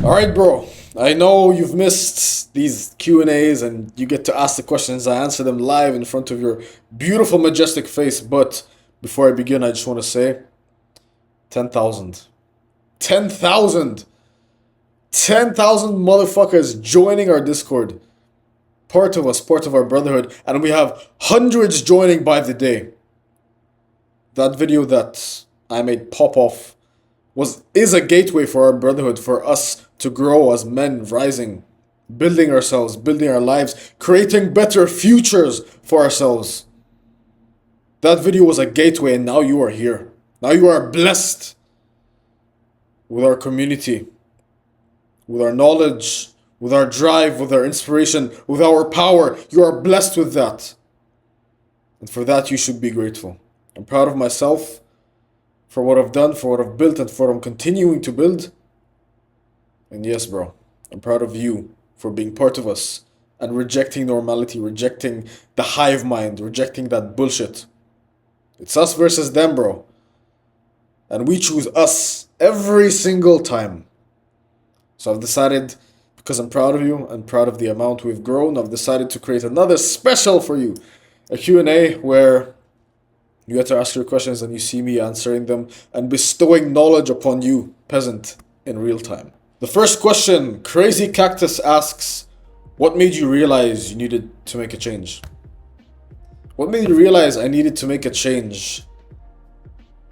Alright, bro. I know you've missed these Q&As and you get to ask the questions. I answer them live in front of your beautiful, majestic face. But before I begin, I just want to say 10,000. 10,000! 10,000 motherfuckers joining our Discord. Part of us, part of our brotherhood. And we have hundreds joining by the day. That video that I made pop off is a gateway for our brotherhood, for us to grow as men, rising, building ourselves, building our lives, creating better futures for ourselves. That video was a gateway, and now you are here. Now you are blessed with our community, with our knowledge, with our drive, with our inspiration, with our power. You are blessed with that. And for that, you should be grateful. I'm proud of myself for what I've done, for what I've built, and for what I'm continuing to build. And yes, bro, I'm proud of you for being part of us and rejecting normality, rejecting the hive mind, rejecting that bullshit. It's us versus them, bro. And we choose us every single time. So I've decided, because I'm proud of you and proud of the amount we've grown, I've decided to create another special for you. A Q&A where you get to ask your questions and you see me answering them and bestowing knowledge upon you, peasant, in real time. The first question, Crazy Cactus asks, what made you realize you needed to make a change? What made you realize I needed to make a change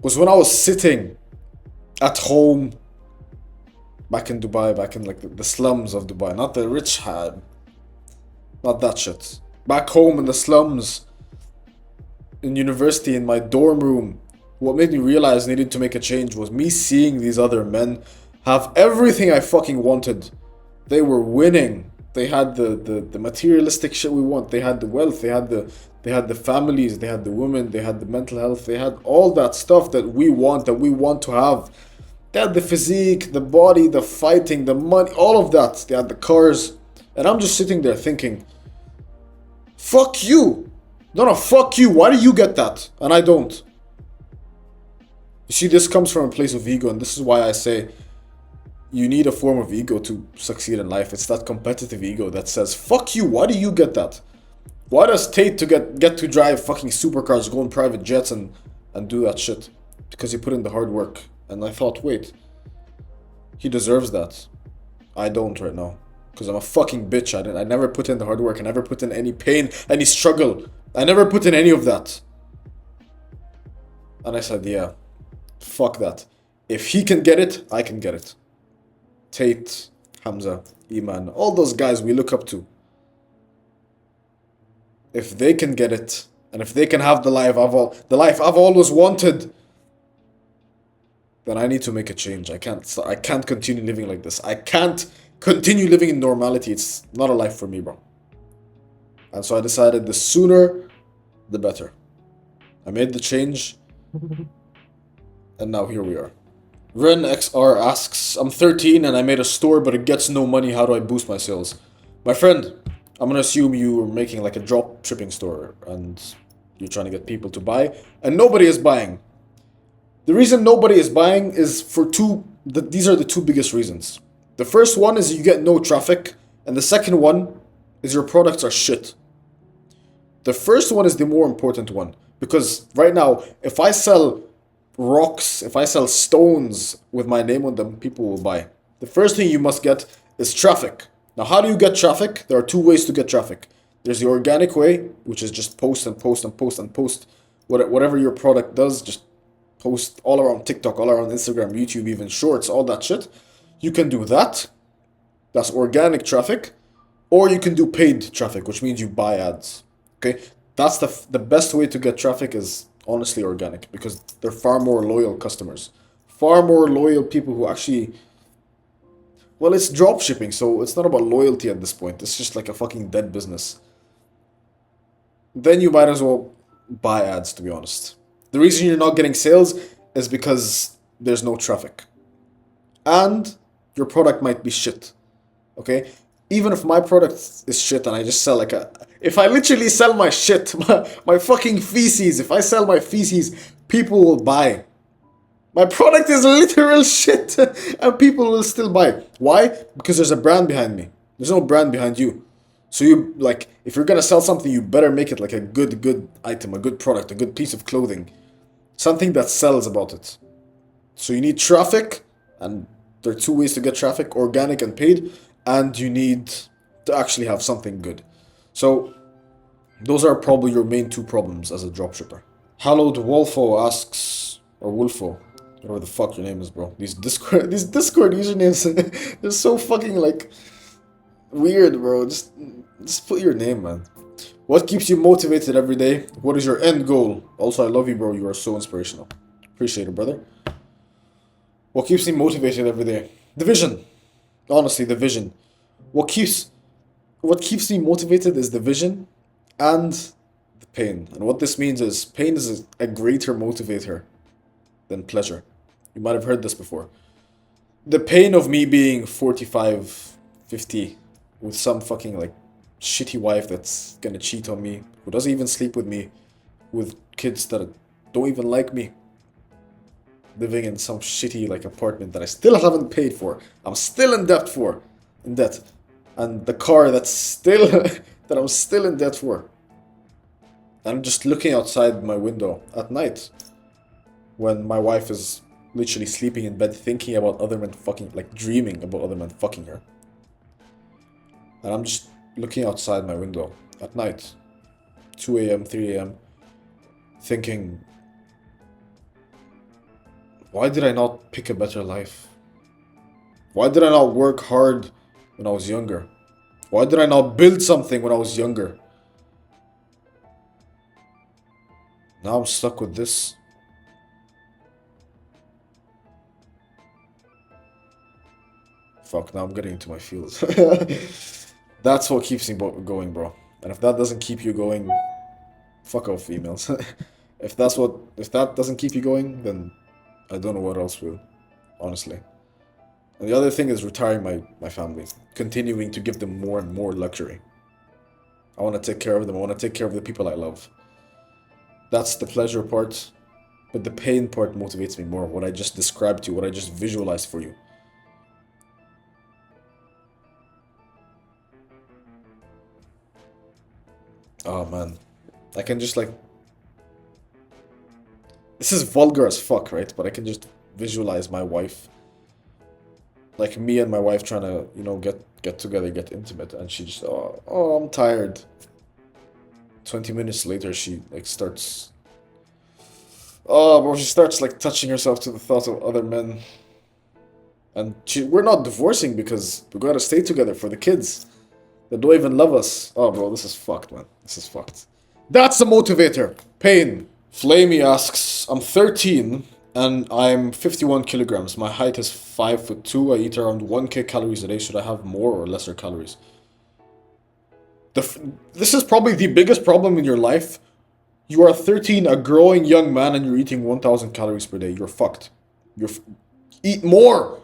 was when I was sitting at home back in Dubai, back in like the slums of Dubai, not the rich had, not that shit. Back home in the slums, in university, in my dorm room, what made me realize I needed to make a change was me seeing these other men have everything I fucking wanted. They were winning. They had the materialistic shit we want. They had the wealth. They had the families. They had the women. They had the mental health. They had all that stuff that we want to have. They had the physique, the body, the fighting, the money, all of that. They had the cars. And I'm just sitting there thinking, fuck you. No, fuck you. Why do you get that? And I don't. You see, this comes from a place of ego, and this is why I say you need a form of ego to succeed in life. It's that competitive ego that says, fuck you, why do you get that? Why does Tate to get to drive fucking supercars, go on private jets and do that shit? Because he put in the hard work. And I thought, wait, he deserves that. I don't right now. Because I'm a fucking bitch. I never put in the hard work. I never put in any pain, any struggle. I never put in any of that. And I said, yeah, fuck that. If he can get it, I can get it. Tate, Hamza, Iman, all those guys we look up to. If they can get it, and if they can have the life I've always wanted, then I need to make a change. I can't continue living like this. I can't continue living in normality. It's not a life for me, bro. And so I decided the sooner, the better. I made the change, and now here we are. Ren XR asks, I'm 13 and I made a store, but it gets no money. How do I boost my sales? My friend, I'm gonna assume you're making like a drop shipping store and you're trying to get people to buy, and nobody is buying. The reason nobody is buying is for these are the two biggest reasons. The first one is you get no traffic, and the second one is your products are shit. The first one is the more important one, because right now, if I sell rocks, if I sell stones with my name on them, people will buy. The first thing you must get is traffic. Now, how do you get traffic? There are two ways to get traffic. There's the organic way, which is just post and post and post and post. Whatever your product does, just post all around TikTok, all around Instagram, YouTube, even shorts, all that shit. You can do that. That's organic traffic. Or you can do paid traffic, which means you buy ads. Okay? That's the best way to get traffic is honestly organic, because they're far more loyal customers. Far more loyal people who actually... Well, it's drop shipping, so it's not about loyalty at this point. It's just like a fucking dead business. Then you might as well buy ads, to be honest. The reason you're not getting sales is because there's no traffic. And your product might be shit. Okay? Even if my product is shit and I just sell like a... If I literally sell my shit, my fucking feces, if I sell my feces, people will buy. My product is literal shit, and people will still buy. Why? Because there's a brand behind me. There's no brand behind you. So you like, if you're gonna sell something, you better make it like a good item, a good product, a good piece of clothing, something that sells about it. So you need traffic, and there are two ways to get traffic: organic and paid, and you need to actually have something good. So those are probably your main two problems as a dropshipper. Hallowed Wolfo asks, or Wolfo, whatever the fuck your name is, bro. These Discord usernames, they're so fucking like weird, bro. Just put your name, man. What keeps you motivated every day? What is your end goal? Also, I love you, bro. You are so inspirational. Appreciate it, brother. What keeps me motivated every day? The vision. Honestly, the vision. What keeps what keeps me motivated is the vision and the pain. And what this means is pain is a greater motivator than pleasure. You might have heard this before. The pain of me being 45, 50 with some fucking like shitty wife that's gonna cheat on me, who doesn't even sleep with me, with kids that don't even like me, living in some shitty like apartment that I still haven't paid for. I'm still in debt, and the car that's still that I'm still in debt for. I'm just looking outside my window at night when my wife is literally sleeping in bed, thinking about other men fucking, like dreaming about other men fucking her. And I'm just looking outside my window at night, 2 a.m., 3 a.m., thinking, why did I not pick a better life? Why did I not work hard when I was younger? Why did I not build something when I was younger? Now I'm stuck with this. Fuck, now I'm getting into my feels. That's what keeps me going, bro. And if that doesn't keep you going, fuck off, females. If that doesn't keep you going, then I don't know what else will, honestly. And the other thing is retiring my family, continuing to give them more and more luxury. I want to take care of them. I want to take care of the people I love. That's the pleasure part, but the pain part motivates me more. What I just described to you, what I just visualized for you. Oh man, I can just like, this is vulgar as fuck, right? But I can just visualize my wife, like me and my wife trying to, get together, get intimate, and she just, oh, I'm tired. 20 minutes later, she like starts, oh, bro, she starts like touching herself to the thought of other men. And we're not divorcing because we gotta stay together for the kids. They don't even love us. Oh, bro, this is fucked, man. This is fucked. That's the motivator. Pain. Flamey asks, I'm 13 and I'm 51 kilograms. My height is 5'2". I eat around 1k calories a day. Should I have more or lesser calories? This is probably the biggest problem in your life. You are 13, a growing young man, and you're eating 1,000 calories per day. You're fucked. Eat more.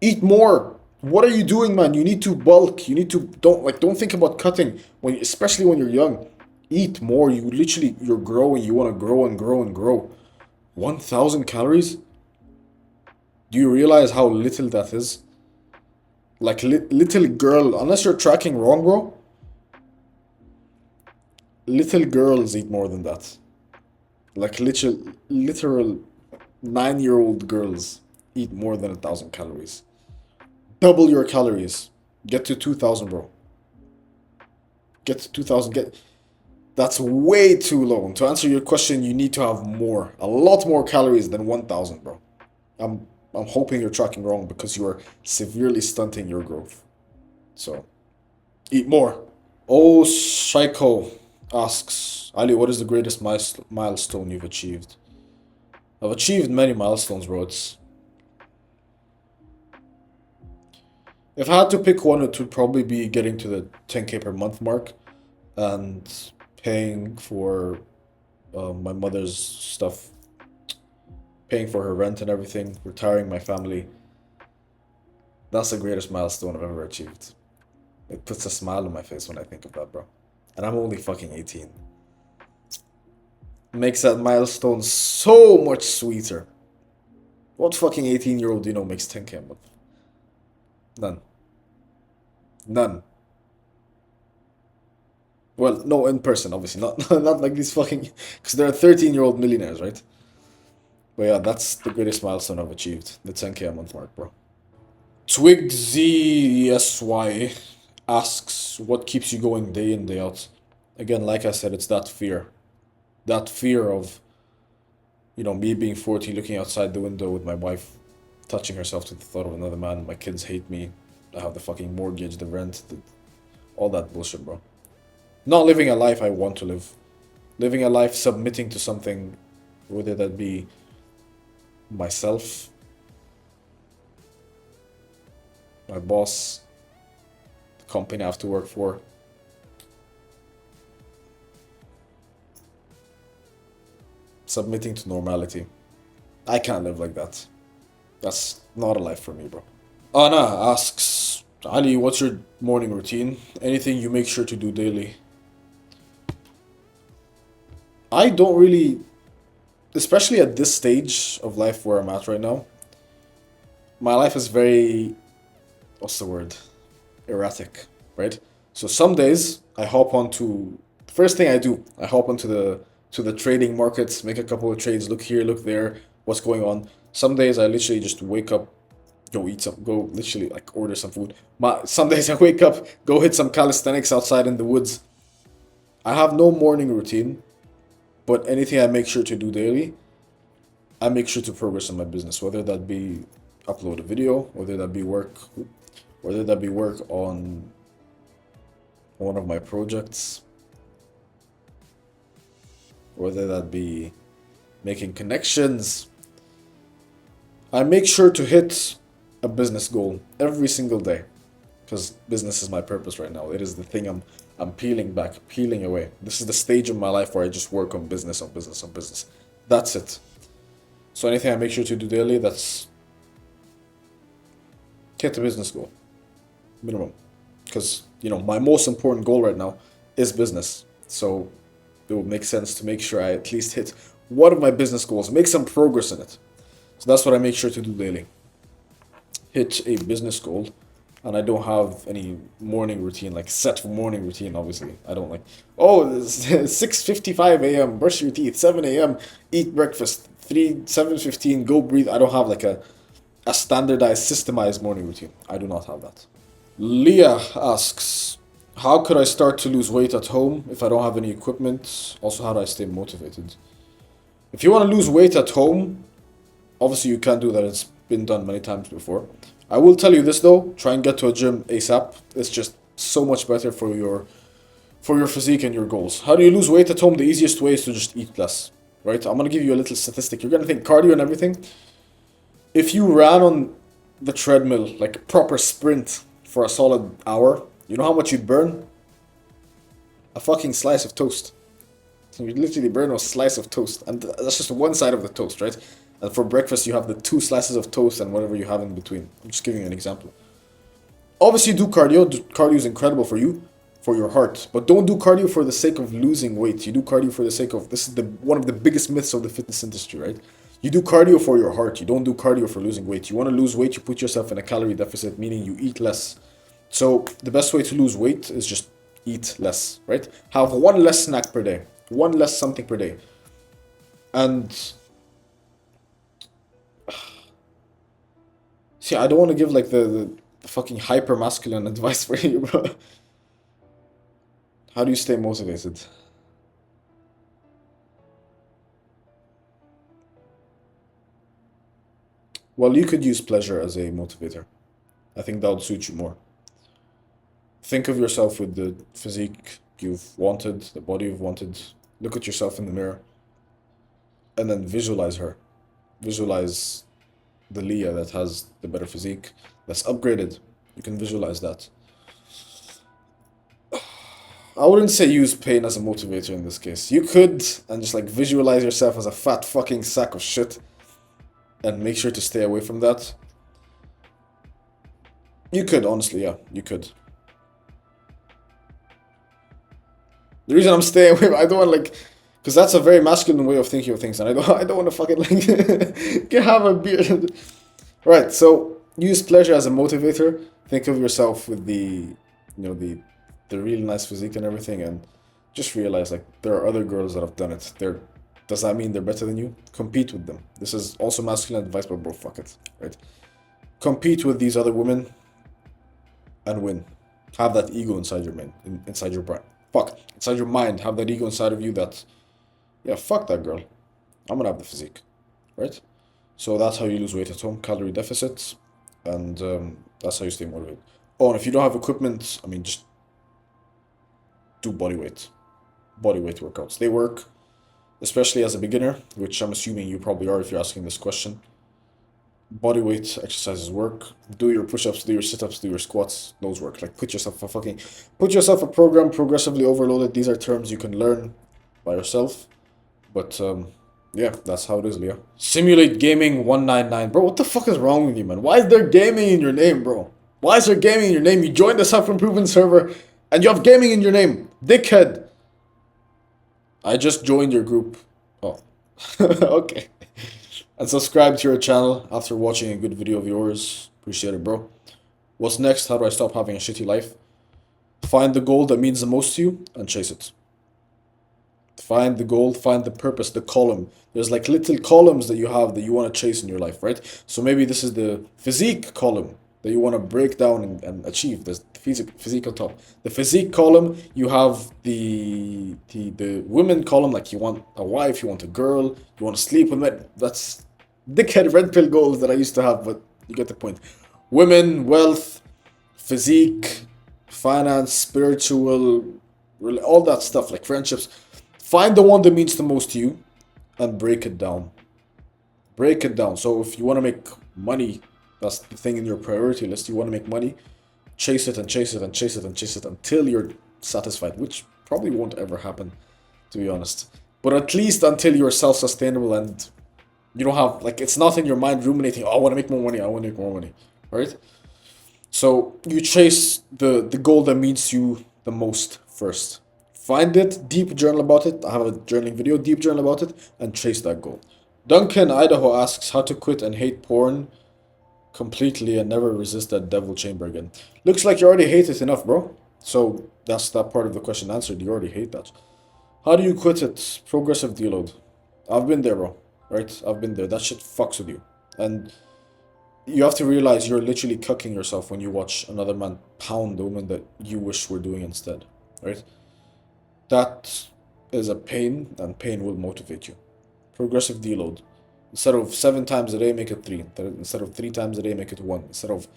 Eat more. What are you doing, man? You need to bulk. You need to don't think about cutting especially when you're young. Eat more. You're growing. You want to grow and grow and grow. 1,000 calories? Do you realize how little that is? Like little girl, unless you're tracking wrong, bro. Little girls eat more than that. Like literal 9-year-old girls eat more than 1,000 calories. Double your calories. Get to 2,000, bro. Get to 2,000. That's way too low. And to answer your question, you need to have more. A lot more calories than 1,000, bro. I'm hoping you're tracking wrong because you are severely stunting your growth. So, eat more. Oh, Psycho asks, Ali, what is the greatest milestone you've achieved? I've achieved many milestones, bro. If I had to pick one, it would probably be getting to the 10k per month mark and paying for my mother's stuff, paying for her rent and everything, retiring my family. That's the greatest milestone I've ever achieved. It puts a smile on my face when I think of that, bro. And I'm only fucking 18. Makes that milestone so much sweeter. What fucking 18-year-old do you know makes 10K a month? None. None. Well, no, in person, obviously. Not not like these fucking... Because there are 13-year-old millionaires, right? But yeah, that's the greatest milestone I've achieved. The 10K a month mark, bro. TwigZSY asks, what keeps you going day in, day out? Again, like I said, it's that fear. That fear of, me being 40, looking outside the window with my wife, touching herself to the thought of another man. My kids hate me. I have the fucking mortgage, the rent, all that bullshit, bro. Not living a life I want to live. Living a life submitting to something, whether that be myself, my boss, the company I have to work for. Submitting to normality. I can't live like that. That's not a life for me, bro. Anna asks, Ali, what's your morning routine? Anything you make sure to do daily? I don't really, especially at this stage of life where I'm at right now, my life is very, what's the word? Erratic, right? So some days I hop onto, first thing I do, I hop onto the trading markets, make a couple of trades, look here, look there, what's going on. Some days I literally just wake up, go eat some, go literally like order some food. Some days I wake up, go hit some calisthenics outside in the woods. I have no morning routine, but anything I make sure to do daily, I make sure to progress in my business, whether that be upload a video, whether that be work on one of my projects, whether that be making connections. I make sure to hit a business goal every single day because business is my purpose right now. It is the thing I'm peeling back, peeling away. This is the stage of my life where I just work on business, on business, on business. That's it. So anything I make sure to do daily, that's hit the business goal, minimum. Because, my most important goal right now is business. So it would make sense to make sure I at least hit one of my business goals, make some progress in it. So that's what I make sure to do daily. Hit a business goal, and I don't have any morning routine, like set morning routine, obviously. I don't like, oh, 6:55 a.m., brush your teeth, 7 a.m., eat breakfast, 7:15, go breathe. I don't have like a standardized, systemized morning routine. I do not have that. Leah asks, how could I start to lose weight at home if I don't have any equipment? Also, how do I stay motivated? If you want to lose weight at home, obviously you can do that. It's been done many times before. I will tell you this though, try and get to a gym ASAP. It's just so much better for your physique and your goals. How do you lose weight at home? The easiest way is to just eat less, right? I'm gonna give you a little statistic. You're gonna think cardio and everything. If you ran on the treadmill, like a proper sprint for a solid hour, you know how much you'd burn? A fucking slice of toast. You literally burn a slice of toast, and that's just one side of the toast, right? And for breakfast, you have the two slices of toast and whatever you have in between. I'm just giving you an example. Obviously, do cardio. Cardio is incredible for you, for your heart, but don't do cardio for the sake of losing weight. You do cardio for the sake of, this is the one of the biggest myths of the fitness industry, right? You do cardio for your heart. You don't do cardio for losing weight. You want to lose weight, you put yourself in a calorie deficit, meaning you eat less. So the best way to lose weight is just eat less, right? Have one less snack per day, one less something per day. And see, I don't want to give like the fucking hyper masculine advice for you, bro. How do you stay motivated? Well, you could use pleasure as a motivator. I think that would suit you more. Think of yourself with the physique you've wanted, the body you've wanted. Look at yourself in the mirror and then visualize her. Visualize the Leah that has the better physique, that's upgraded. You can visualize that. I wouldn't say use pain as a motivator in this case. You could, and just like visualize yourself as a fat fucking sack of shit and make sure to stay away from that. You could, honestly, yeah, you could. The reason I'm staying away, I don't want like, Because that's a very masculine way of thinking of things, and I don't want to fucking like have a beard. Right. So use pleasure as a motivator. Think of yourself with the really nice physique and everything, and just realize like there are other girls that have done it. Does that mean they're better than you? Compete with them. This is also masculine advice, but bro, fuck it. Right. Compete with these other women and win. Have that ego inside your mind, inside your brain. Fuck, inside your mind. Have that ego inside of you that, yeah, fuck that girl. I'm gonna have the physique, right? So that's how you lose weight at home, calorie deficits, and that's how you stay motivated. Oh, and if you don't have equipment, I mean, just do body weight workouts. They work, especially as a beginner, which I'm assuming you probably are if you're asking this question. Body weight exercises work. Do your push-ups, do your sit-ups, do your squats. Those work. Like put yourself a program, progressively overloaded. These are terms you can learn by yourself. But yeah, that's how it is, Leah. Simulate Gaming 199. Bro, what the fuck is wrong with you, man? Why is there gaming in your name, bro? Why is there gaming in your name? You joined the self-improvement server and you have gaming in your name. Dickhead. I just joined your group. Oh. Okay. And subscribe to your channel after watching a good video of yours. Appreciate it, bro. What's next? How do I stop having a shitty life? Find the goal that means the most to you and chase it. Find the goal, find the purpose, the column. There's like little columns that you have that you want to chase in your life, right? So maybe this is the physique column that you want to break down and achieve. There's the physique on top. The physique column, you have the women column, like you want a wife, you want a girl, you want to sleep with men. That's dickhead red pill goals that I used to have, but you get the point. Women, wealth, physique, finance, spiritual, all that stuff, like friendships. Find the one that means the most to you and break it down. Break it down. So if you want to make money, that's the thing in your priority list. You want to make money, chase it and chase it and chase it and chase it until you're satisfied, which probably won't ever happen, to be honest. But at least until you're self-sustainable and you don't have, like, it's not in your mind ruminating, oh, I want to make more money, I want to make more money, right? So you chase the goal that means you the most first. Find it, deep journal about it. I have a journaling video, deep journal about it, and chase that goal. Duncan Idaho asks how to quit and hate porn completely and never resist that devil chamber again. Looks like you already hate it enough, bro. So that's that part of the question answered. You already hate that. How do you quit it? Progressive deload. I've been there, bro. Right? I've been there. That shit fucks with you. And you have to realize you're literally cucking yourself when you watch another man pound the woman that you wish were doing instead. Right? That is a pain, and pain will motivate you. Progressive deload. Instead of 7 times a day, make it 3. Instead of 3 times a day, make it 1. Instead of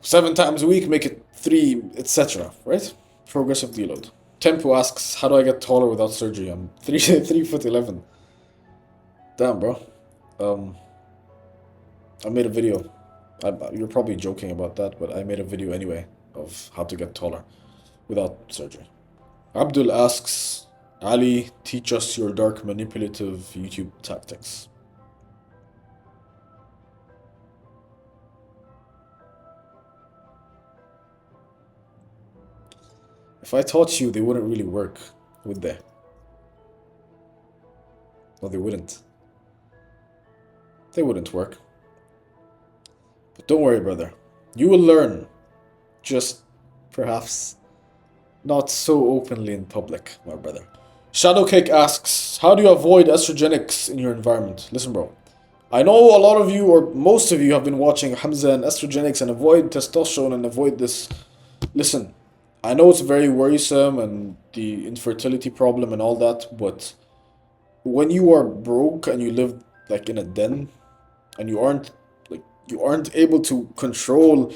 7 times a week, make it 3, etc. Right? Progressive deload. Tempo asks, how do I get taller without surgery? I'm 3'11". Damn, bro. I made a video. You're probably joking about that, but I made a video anyway of how to get taller without surgery. Abdul asks, Ali, teach us your dark manipulative YouTube tactics. If I taught you, they wouldn't really work, would they? No, they wouldn't. They wouldn't work. But don't worry, brother. You will learn. Just perhaps not so openly in public, my brother. Shadowcake asks, how do you avoid estrogenics in your environment? Listen, bro. I know a lot of you, or most of you, have been watching Hamza and estrogenics and avoid testosterone and avoid this. Listen, I know it's very worrisome and the infertility problem and all that, but when you are broke and you live like in a den and you aren't able to control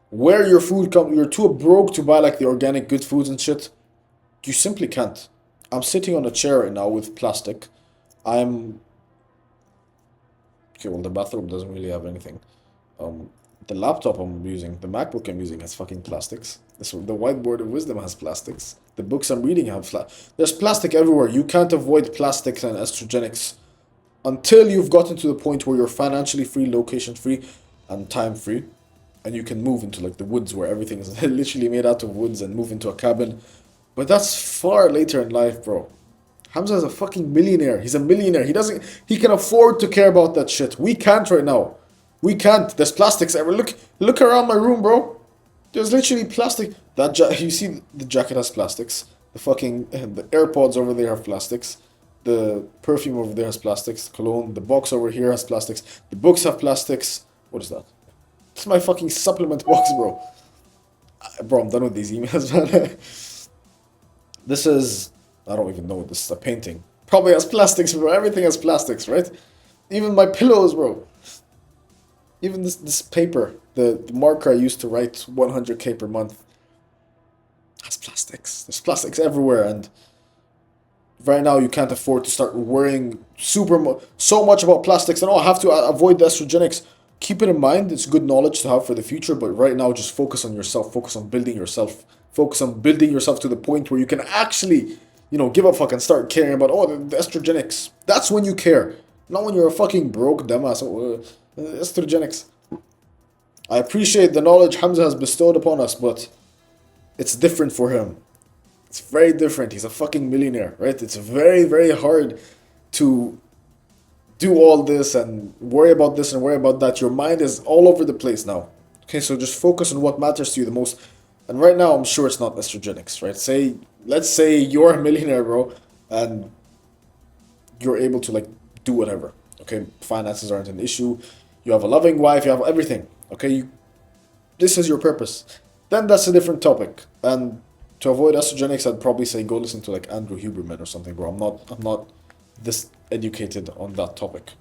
where your food comes, you're too broke to buy like the organic good foods and shit. You simply can't. I'm sitting on a chair right now with plastic. Okay, well, the bathroom doesn't really have anything. The laptop I'm using, the MacBook I'm using has fucking plastics. The whiteboard of wisdom has plastics. The books I'm reading have there's plastic everywhere. You can't avoid plastics and estrogenics until you've gotten to the point where you're financially free, location free, and time free. And you can move into like the woods where everything is literally made out of woods and move into a cabin. But that's far later in life, bro. Hamza is a fucking millionaire. He's a millionaire. He can afford to care about that shit. We can't right now. We can't. There's plastics everywhere. Look around my room, bro. There's literally plastic. You see the jacket has plastics. The fucking the AirPods over there have plastics. The perfume over there has plastics. Cologne. The box over here has plastics. The books have plastics. What is that? It's my fucking supplement box, bro. Bro, I'm done with these emails, man. This is, I don't even know what this is, a painting. Probably has plastics, bro. Everything has plastics, right? Even my pillows, bro. Even this paper, the marker I used to write 100K per month, has plastics. There's plastics everywhere, and right now you can't afford to start worrying so much about plastics. And I have to avoid the estrogenics. Keep it in mind. It's good knowledge to have for the future, but right now just focus on yourself. Focus on building yourself. Focus on building yourself to the point where you can actually, give a fuck and start caring about, the estrogenics. That's when you care. Not when you're a fucking broke dumbass. Estrogenics. I appreciate the knowledge Hamza has bestowed upon us, but it's different for him. It's very different. He's a fucking millionaire, right? It's very, very hard to do all this and worry about this and worry about that. Your mind is all over the place now. Okay, so just focus on what matters to you the most. And right now, I'm sure it's not estrogenics, right? Let's say you're a millionaire, bro, and you're able to do whatever. Okay, finances aren't an issue. You have a loving wife. You have everything. Okay, this is your purpose. Then that's a different topic. And to avoid estrogenics, I'd probably say go listen to Andrew Huberman or something, bro. I'm not this educated on that topic.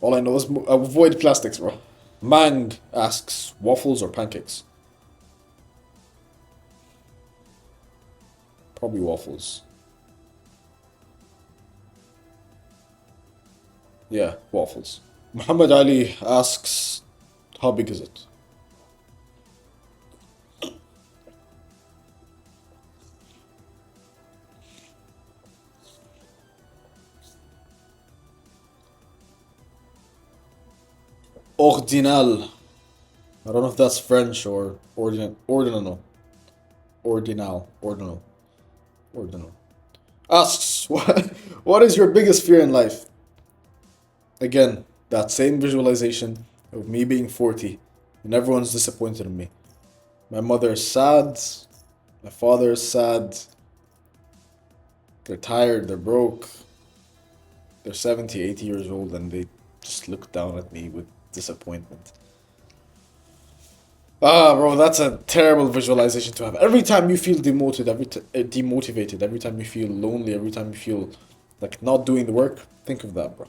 All I know is avoid plastics, bro. Mang asks, waffles or pancakes? Probably waffles. Yeah, waffles. Muhammad Ali asks, how big is it? Ordinal. I don't know if that's French or ordinal. Ordinal. Asks, what is your biggest fear in life? Again, that same visualization of me being 40 and everyone's disappointed in me. My mother is sad. My father is sad. They're tired. They're broke. They're 70, 80 years old and they just look down at me with disappointment. Bro, that's a terrible visualization to have. Every time you feel demotivated, every time you feel lonely, every time you feel like not doing the work, think of that, bro.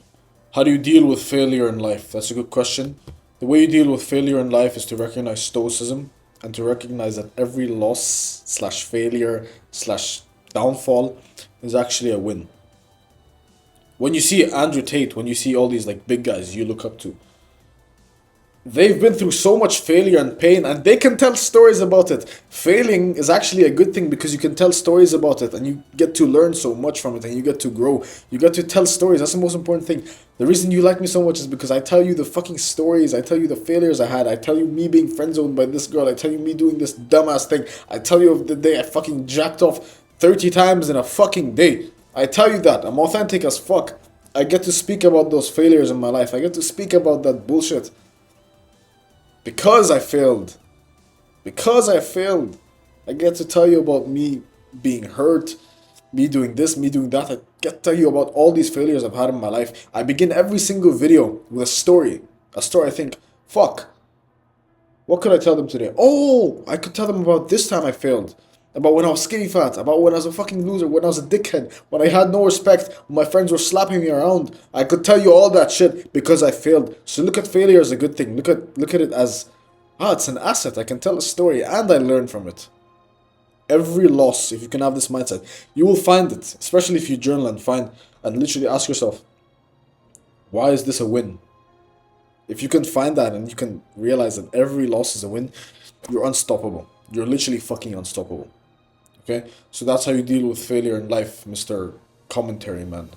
How do you deal with failure in life? That's a good question. The way you deal with failure in life is to recognize stoicism and to recognize that every loss slash failure slash downfall is actually a win. When you see Andrew Tate, when you see all these big guys you look up to, they've been through so much failure and pain and they can tell stories about it. Failing is actually a good thing because you can tell stories about it and you get to learn so much from it and you get to grow. You get to tell stories. That's the most important thing. The reason you like me so much is because I tell you the fucking stories. I tell you the failures I had. I tell you me being friend zoned by this girl. I tell you me doing this dumbass thing. I tell you of the day I fucking jacked off 30 times in a fucking day. I tell you that. I'm authentic as fuck. I get to speak about those failures in my life. I get to speak about that bullshit. Because I failed. I get to tell you about me being hurt, me doing this, me doing that. I get to tell you about all these failures I've had in my life. I begin every single video with a story. A story I think, fuck. What could I tell them today? Oh, I could tell them about this time I failed. About when I was skinny fat. About when I was a fucking loser. When I was a dickhead. When I had no respect. When my friends were slapping me around. I could tell you all that shit because I failed. So look at failure as a good thing. Look at it as, it's an asset. I can tell a story and I learn from it. Every loss, if you can have this mindset, you will find it. Especially if you journal and literally ask yourself, why is this a win? If you can find that and you can realize that every loss is a win, you're unstoppable. You're literally fucking unstoppable. Okay? So that's how you deal with failure in life, Mr. Commentary Man.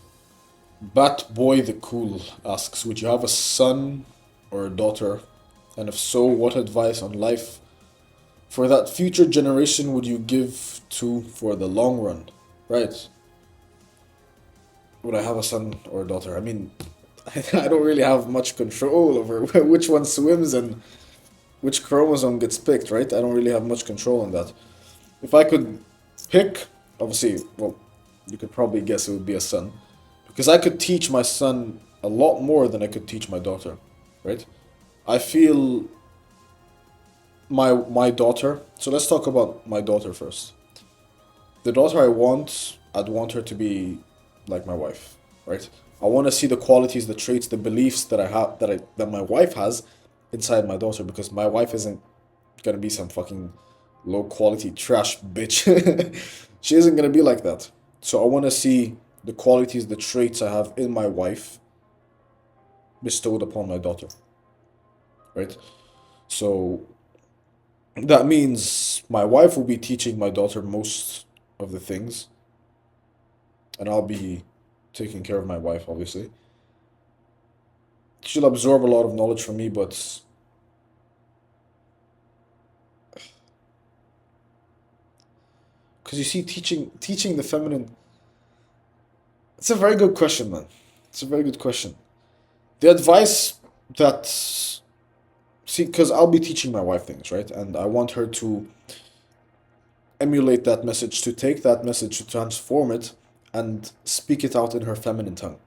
Bat Boy the Cool asks, would you have a son or a daughter? And if so, what advice on life for that future generation would you give to for the long run? Right. Would I have a son or a daughter? I mean, I don't really have much control over which one swims and which chromosome gets picked, right? I don't really have much control on that. If I could pick, obviously, well, you could probably guess it would be a son. Because I could teach my son a lot more than I could teach my daughter, right? I feel my daughter. So let's talk about my daughter first. The daughter I want, I'd want her to be like my wife, right? I want to see the qualities, the traits, the beliefs that I have that my wife has inside my daughter because my wife isn't gonna be some fucking low quality trash bitch. She isn't gonna be like that. So I want to see the qualities, the traits I have in my wife bestowed upon my daughter, right? So that means my wife will be teaching my daughter most of the things, and I'll be taking care of my wife, obviously. She'll absorb a lot of knowledge from me, but because you see, teaching the feminine, it's a very good question, man. It's a very good question. The advice that see, because I'll be teaching my wife things, right? And I want her to emulate that message, to take that message, to transform it, and speak it out in her feminine tongue.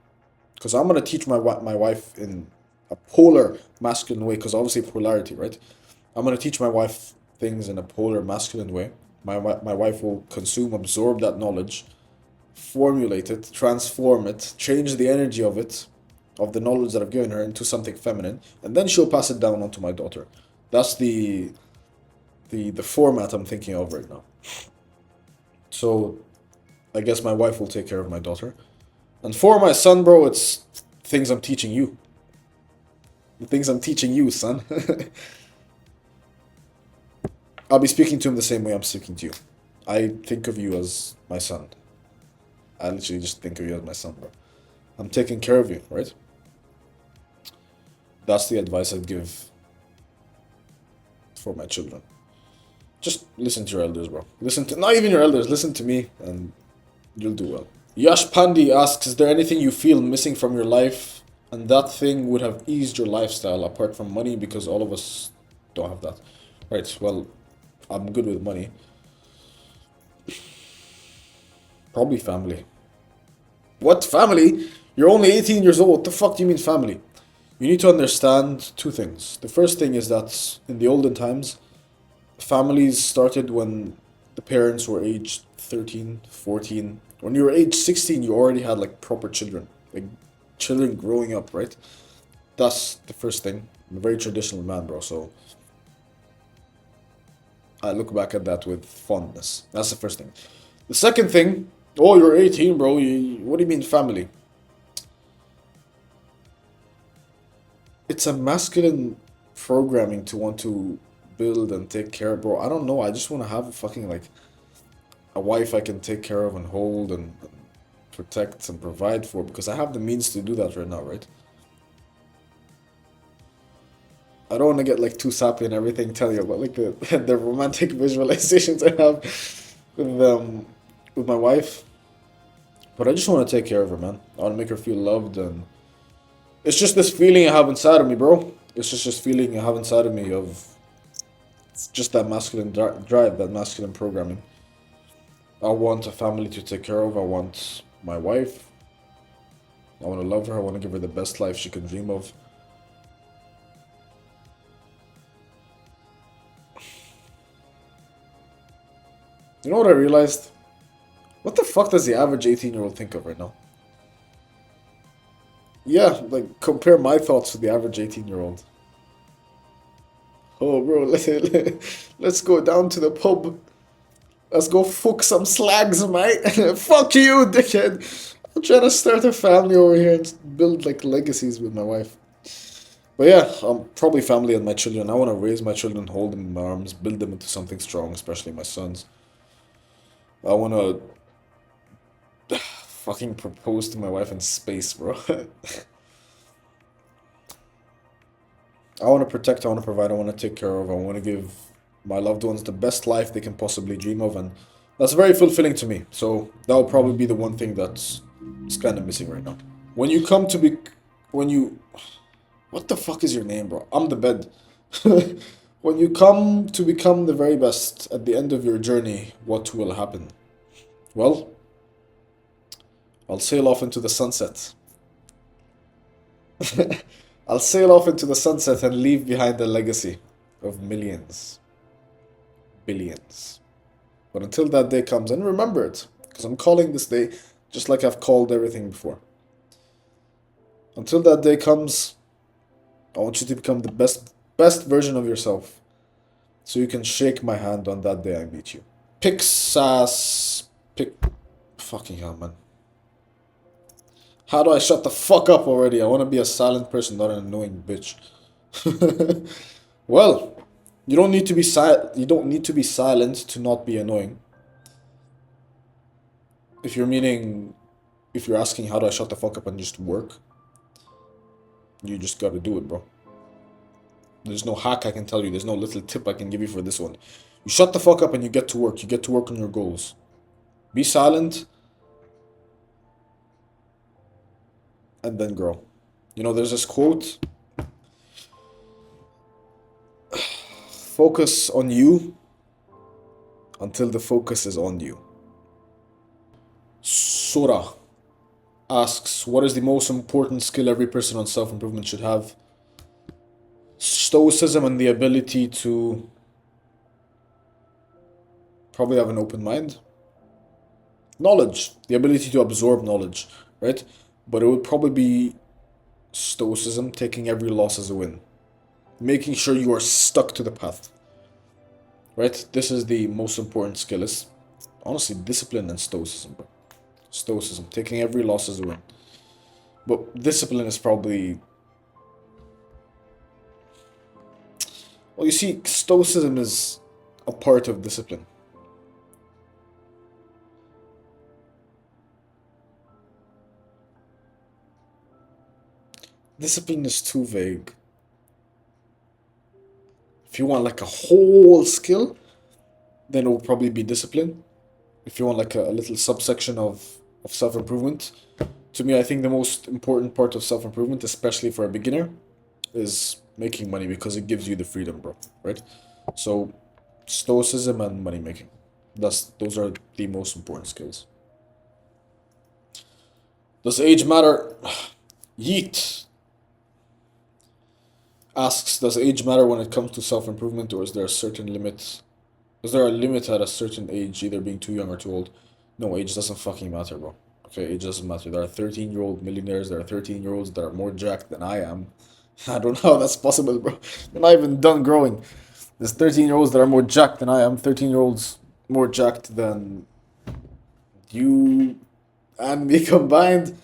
Because I'm gonna teach my wife in a polar masculine way, because obviously polarity, right? I'm gonna teach my wife things in a polar masculine way. My wife will consume, absorb that knowledge, formulate it, transform it, change the energy of it, of the knowledge that I've given her into something feminine, and then she'll pass it down onto my daughter. That's the format I'm thinking of right now. So I guess my wife will take care of my daughter. And for my son, bro, it's things I'm teaching you. The things I'm teaching you, son. I'll be speaking to him the same way I'm speaking to you. I think of you as my son. I literally just think of you as my son, bro. I'm taking care of you, right? That's the advice I'd give for my children. Just listen to your elders, bro. Listen to, not even your elders, listen to me, and you'll do well. Yash Pandi asks, is there anything you feel missing from your life and that thing would have eased your lifestyle apart from money because all of us don't have that? Right, well, I'm good with money. Probably family. What family? You're only 18 years old. What the fuck do you mean family? You need to understand two things. The first thing is that in the olden times, families started when the parents were aged 13, 14. When you were age 16, you already had like proper children. Like children growing up, right? That's the first thing. I'm a very traditional man, bro, so I look back at that with fondness. That's the first thing. The second thing, oh, you're 18, bro. What do you mean family? It's a masculine programming to want to build and take care, bro. I don't know. I just want to have a fucking like a wife I can take care of and hold and protect and provide for because I have the means to do that right now, right? I don't want to get like too sappy and everything, tell you about like the the romantic visualizations I have with my wife, but I just want to take care of her, man. I want to make her feel loved, and it's just this feeling I have inside of me, bro. It's just this feeling I have inside of me of just that masculine drive, that masculine programming. I want a family to take care of. I want my wife. I want to love her. I want to give her the best life she can dream of. You know what I realized? What the fuck does the average 18-year-old think of right now? Yeah, like compare my thoughts to the average 18-year-old. Oh, bro, let's go down to the pub. Let's go fuck some slags, mate. Fuck you, dickhead. I'm trying to start a family over here and build like legacies with my wife. But yeah, probably family and my children. I want to raise my children, hold them in my arms, build them into something strong, especially my sons. I want to fucking propose to my wife in space, bro. I want to protect, I want to provide, I want to take care of, I want to give my loved ones the best life they can possibly dream of, and that's very fulfilling to me. So that will probably be the one thing that's It's kind of missing right now. When you come to be, when you, what the fuck is your name, bro? I'm the bed. When you come to become the very best at the end of your journey, what will happen? Well, I'll sail off into the sunset. I'll sail off into the sunset and leave behind a legacy of millions, billions. But until that day comes, and remember it, because I'm calling this day just like I've called everything before. Until that day comes, I want you to become the best version of yourself, so you can shake my hand on that day I meet you. Fucking hell, man. How do I shut the fuck up already? I want to be a silent person, not an annoying bitch. Well, you don't need to be You don't need to be silent to not be annoying. If you're asking how do I shut the fuck up and just work, you just gotta do it, bro. There's no hack I can tell you. There's no little tip I can give you for this one. You shut the fuck up and you get to work. You get to work on your goals. Be silent and then grow. You know, there's this quote. Focus on you until the focus is on you. Sora asks, what is the most important skill every person on self-improvement should have? Stoicism and the ability to probably have an open mind. Knowledge, the ability to absorb knowledge, right? But it would probably be stoicism, taking every loss as a win. Making sure you are stuck to the path. Right? This is the most important skill. It's honestly discipline and stoicism, bro. Stoicism, taking every loss as a win. But discipline is probably... Well, you see, stoicism is a part of discipline. Discipline is too vague. If you want like a whole skill, then it will probably be discipline. If you want like a little subsection of self-improvement, to me, I think the most important part of self-improvement, especially for a beginner, is making money because it gives you the freedom, bro, right? So, stoicism and money making. Those are the most important skills. Does age matter? Yeet asks, does age matter when it comes to self-improvement, or is there a certain limit? Is there a limit at a certain age, either being too young or too old? No, age doesn't fucking matter, bro. Okay, age doesn't matter. There are 13-year-old millionaires, there are 13-year-olds that are more jacked than I am. I don't know how that's possible, bro. They're not even done growing. There's 13-year-olds that are more jacked than I am, 13-year-olds more jacked than you and me combined.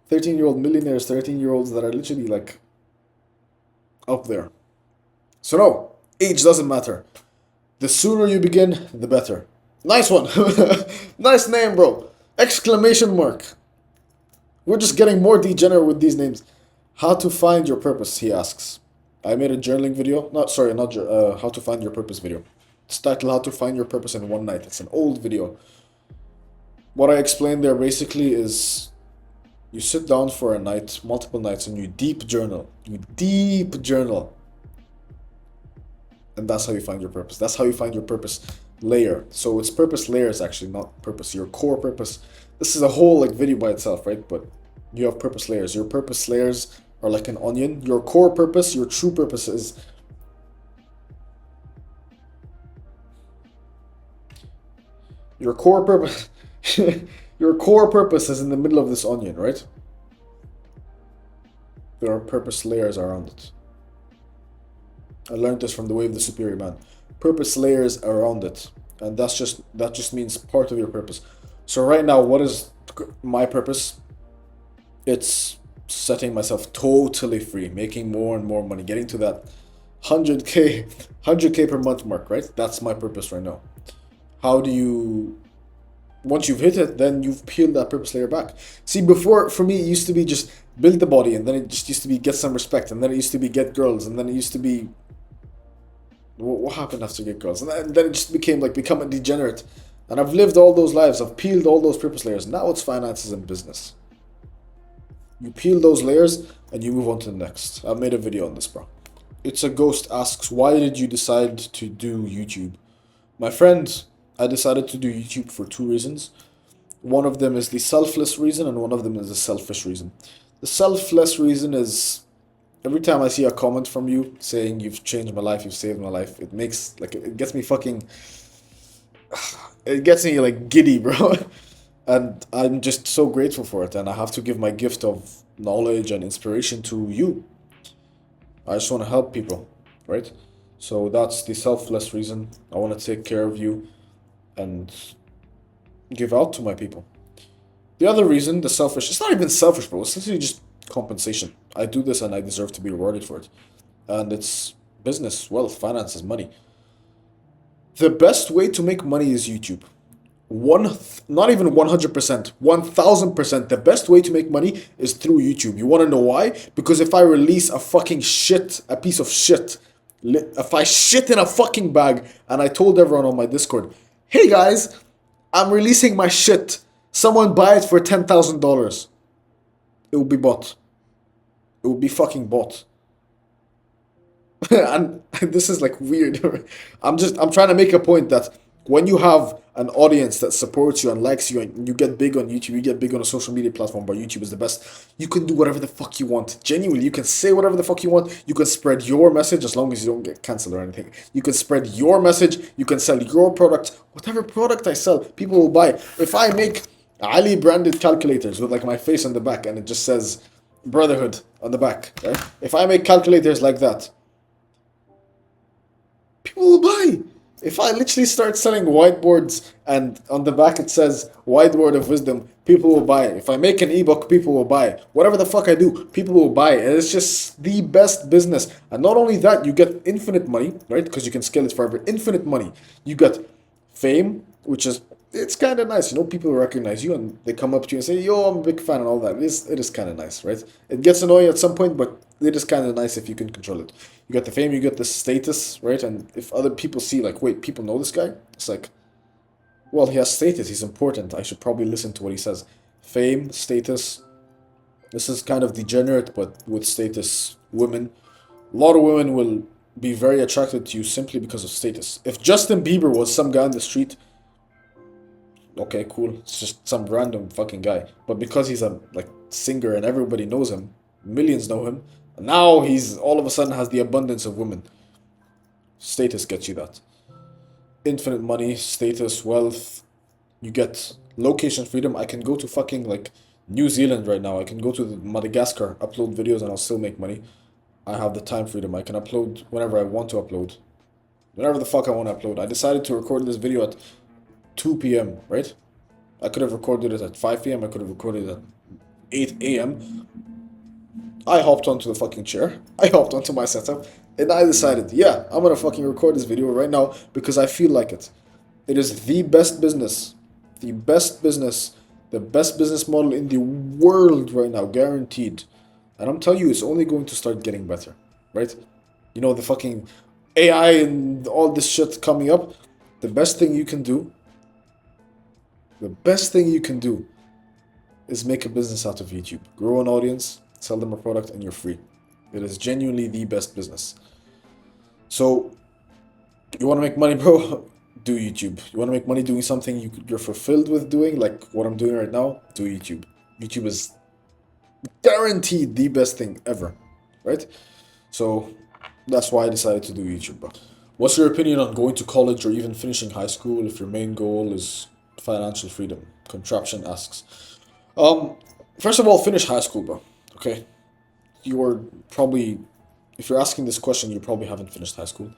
13-year-old millionaires, 13-year-olds that are literally like up there. So no, age doesn't matter. The sooner you begin, the better. Nice one. Nice name, bro. Exclamation mark. We're just getting more degenerate with these names. How to find your purpose, he asks. I made a journaling video. How to find your purpose video. It's titled How to Find Your Purpose in One Night. It's an old video. What I explained there basically is you sit down for a night, multiple nights, and you deep journal. You deep journal. And that's how you find your purpose. That's how you find your purpose layer. So it's purpose layers, actually, not purpose. Your core purpose. This is a whole like video by itself, right? But you have purpose layers. Your purpose layers are like an onion. Your core purpose, your true purpose is... Your core purpose... Your core purpose is in the middle of this onion, right? There are purpose layers around it. I learned this from the Way of the Superior Man. Purpose layers around it. And that just means part of your purpose. So right now, what is my purpose? It's setting myself totally free, making more and more money, getting to that 100k per month mark, right? That's my purpose right now. How do you... Once you've hit it, then you've peeled that purpose layer back. See, before, for me, it used to be just build the body, and then it just used to be get some respect, and then it used to be get girls, and then it used to be... What happened after get girls? And then it just became like become a degenerate. And I've lived all those lives. I've peeled all those purpose layers. Now it's finances and business. You peel those layers and you move on to the next. I made a video on this, bro. It's a ghost asks, why did you decide to do YouTube? My friend, I decided to do YouTube for two reasons. One of them is the selfless reason, and one of them is the selfish reason. The selfless reason is every time I see a comment from you saying you've changed my life, you've saved my life, it makes like it gets me fucking it gets me like giddy, bro. And I'm just so grateful for it, and I have to give my gift of knowledge and inspiration to you. I just want to help people, right? So that's the selfless reason. I want to take care of you and give out to my people. The other reason, the selfish, it's not even selfish, bro. It's literally just compensation. I do this and I deserve to be rewarded for it. And it's business, wealth, finances, money. The best way to make money is YouTube. Not even 100%, 1000%. The best way to make money is through YouTube. You want to know why? Because if I release a fucking shit, a piece of shit, if I shit in a fucking bag and I told everyone on my Discord, hey guys, I'm releasing my shit. Someone buy it for $10,000. It will be bought. It will be fucking bought. And this is like weird. I'm trying to make a point that when you have an audience that supports you and likes you and you get big on YouTube, you get big on a social media platform, but YouTube is the best, you can do whatever the fuck you want. Genuinely, you can say whatever the fuck you want. You can spread your message as long as you don't get cancelled or anything. You can spread your message. You can sell your product. Whatever product I sell, people will buy. If I make Ali branded calculators with like my face on the back and it just says Brotherhood on the back, right? If I make calculators like that, people will buy. If I literally start selling whiteboards and on the back it says whiteboard of wisdom, people will buy. If I make an ebook, people will buy. Whatever the fuck I do, people will buy. And it's just the best business. And not only that, you get infinite money, right? Because you can scale it forever. Infinite money. You get fame, which is, it's kind of nice. You know, people recognize you and they come up to you and say, yo, I'm a big fan and all that. It is kind of nice, right? It gets annoying at some point, but it is kind of nice if you can control it. You get the fame, you get the status, right? And if other people see, like, wait, people know this guy? It's like, well, he has status, he's important. I should probably listen to what he says. Fame, status. This is kind of degenerate, but with status, women. A lot of women will be very attracted to you simply because of status. If Justin Bieber was some guy on the street, okay, cool. It's just some random fucking guy. But because he's a like singer and everybody knows him, millions know him, and now he's all of a sudden has the abundance of women. Status gets you that. Infinite money, status, wealth. You get location freedom. I can go to fucking like New Zealand right now. I can go to Madagascar, upload videos, and I'll still make money. I have the time freedom. I can upload whenever I want to upload. Whenever the fuck I want to upload. I decided to record this video at 2 p.m., right? I could have recorded it at 5 p.m. I could have recorded it at 8 a.m. I hopped onto the fucking chair. I hopped onto my setup. And I decided, yeah, I'm gonna fucking record this video right now because I feel like it. It is the best business. The best business. The best business model in the world right now. Guaranteed. And I'm telling you, it's only going to start getting better. Right? You know, the fucking AI and all this shit coming up. The best thing you can do is make a business out of YouTube. Grow an audience, sell them a product, and you're free. It is genuinely the best business. So, you want to make money, bro? Do YouTube. You want to make money doing something you're fulfilled with doing, like what I'm doing right now? Do YouTube. YouTube is guaranteed the best thing ever, right? So, that's why I decided to do YouTube, bro. What's your opinion on going to college or even finishing high school if your main goal is financial freedom? Contraption asks. First of all, finish high school, bro. Okay? You're probably, if you're asking this question, you probably haven't finished high school.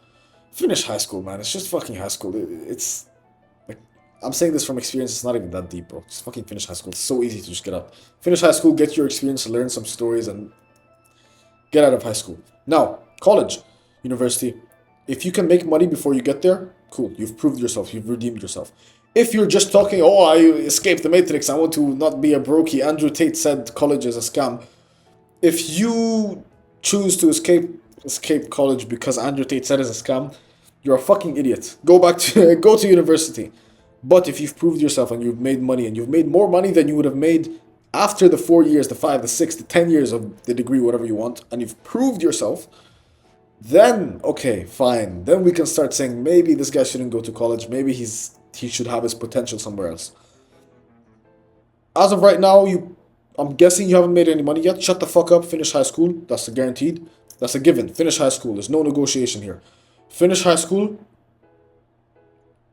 Finish high school, man. It's just fucking high school. It's, like, I'm saying this from experience. It's not even that deep, bro. Just fucking finish high school. It's so easy to just get out. Finish high school, get your experience, learn some stories, and get out of high school. Now, college, university. If you can make money before you get there, cool. You've proved yourself. You've redeemed yourself. If you're just talking, oh, I escaped the matrix, I want to not be a brokey. Andrew Tate said college is a scam. If you choose to escape college because Andrew Tate said it's a scam, you're a fucking idiot. Go to university. But if you've proved yourself and you've made money and you've made more money than you would have made After the 4 years, the 5, the 6, the 10 years of the degree, whatever you want, and you've proved yourself, then okay, fine. Then we can start saying maybe this guy shouldn't go to college. Maybe he should have his potential somewhere else. As of right now, I'm guessing you haven't made any money yet. Shut the fuck up. Finish high school. That's a guaranteed. That's a given. Finish high school. There's no negotiation here. Finish high school.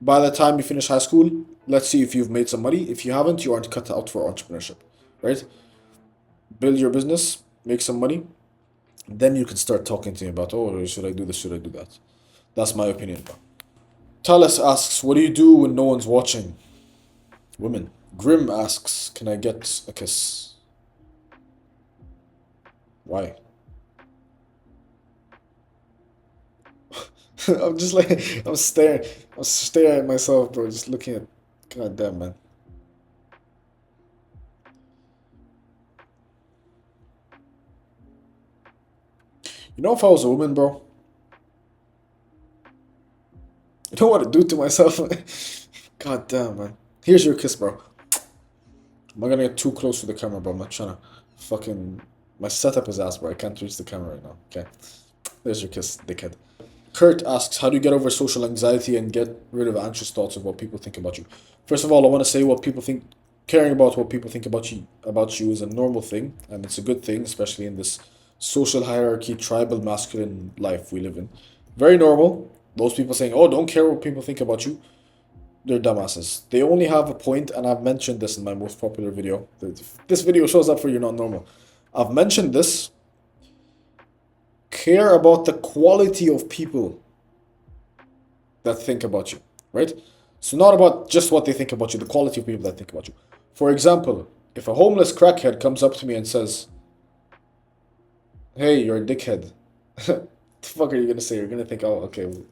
By the time you finish high school, let's see if you've made some money. If you haven't, you aren't cut out for entrepreneurship, right? Build your business, make some money. Then you can start talking to me about, oh, should I do this? Should I do that? That's my opinion. Talis asks, what do you do when no one's watching? Women. Grim asks, can I get a kiss? Why? I'm just like, I'm staring at myself, bro, just looking at, god damn, man. You know, if I was a woman, bro, you know what I'd do to myself? God damn, man. Here's your kiss, bro. I'm not gonna get too close to the camera, bro. I'm not trying to fucking... My setup is ass, bro. I can't reach the camera right now. Okay. There's your kiss, dickhead. Kurt asks, how do you get over social anxiety and get rid of anxious thoughts of what people think about you? First of all, I want to say what people think... Caring about what people think about you is a normal thing, and it's a good thing, especially in this social hierarchy, tribal, masculine life we live in. Very normal. Those people saying, oh, don't care what people think about you. They're dumbasses. They only have a point, and I've mentioned this in my most popular video. This video shows up for You're Not Normal. I've mentioned this. Care about the quality of people that think about you, right? So not about just what they think about you, the quality of people that think about you. For example, if a homeless crackhead comes up to me and says, hey, you're a dickhead. The fuck are you gonna say? You're gonna think, oh, okay, well,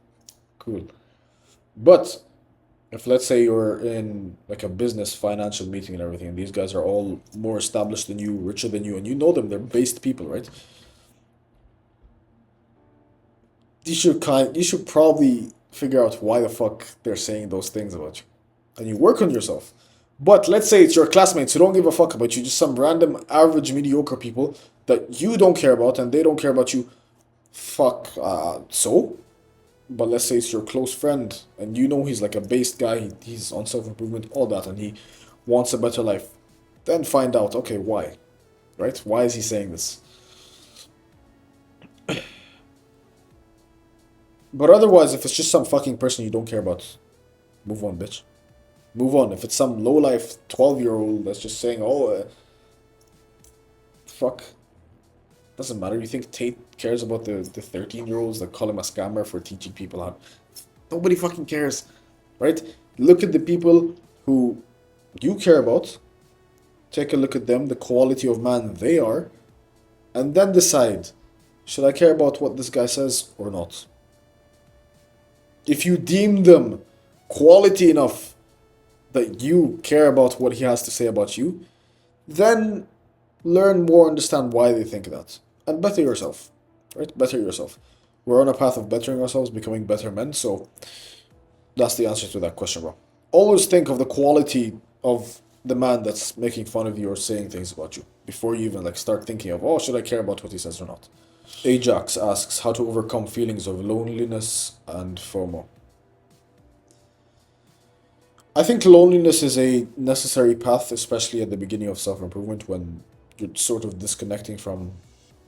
cool. But if let's say you're in like a business financial meeting and everything, and these guys are all more established than you, richer than you, and you know them, they're based people, right? You should probably figure out why the fuck they're saying those things about you. And you work on yourself. But let's say it's your classmates who don't give a fuck about you, just some random average mediocre people that you don't care about and they don't care about you. Fuck, so? But let's say it's your close friend and you know he's like a based guy, he's on self-improvement, all that, and he wants a better life. Then find out, okay, why? Right? Why is he saying this? But otherwise, if it's just some fucking person you don't care about, move on, bitch. Move on. If it's some low-life 12-year-old that's just saying, oh, fuck. Doesn't matter. You think Tate cares about the 13-year-olds that call him a scammer for teaching people how... Nobody fucking cares, right? Look at the people who you care about. Take a look at them, the quality of man they are, and then decide, should I care about what this guy says or not? If you deem them quality enough that you care about what he has to say about you, then learn more, understand why they think that, and better yourself, right? Better yourself. We're on a path of bettering ourselves, becoming better men, so that's the answer to that question, bro. Always think of the quality of the man that's making fun of you or saying things about you before you even like start thinking of, oh, should I care about what he says or not? Ajax asks how to overcome feelings of loneliness and FOMO. I think loneliness is a necessary path, especially at the beginning of self-improvement when you're sort of disconnecting from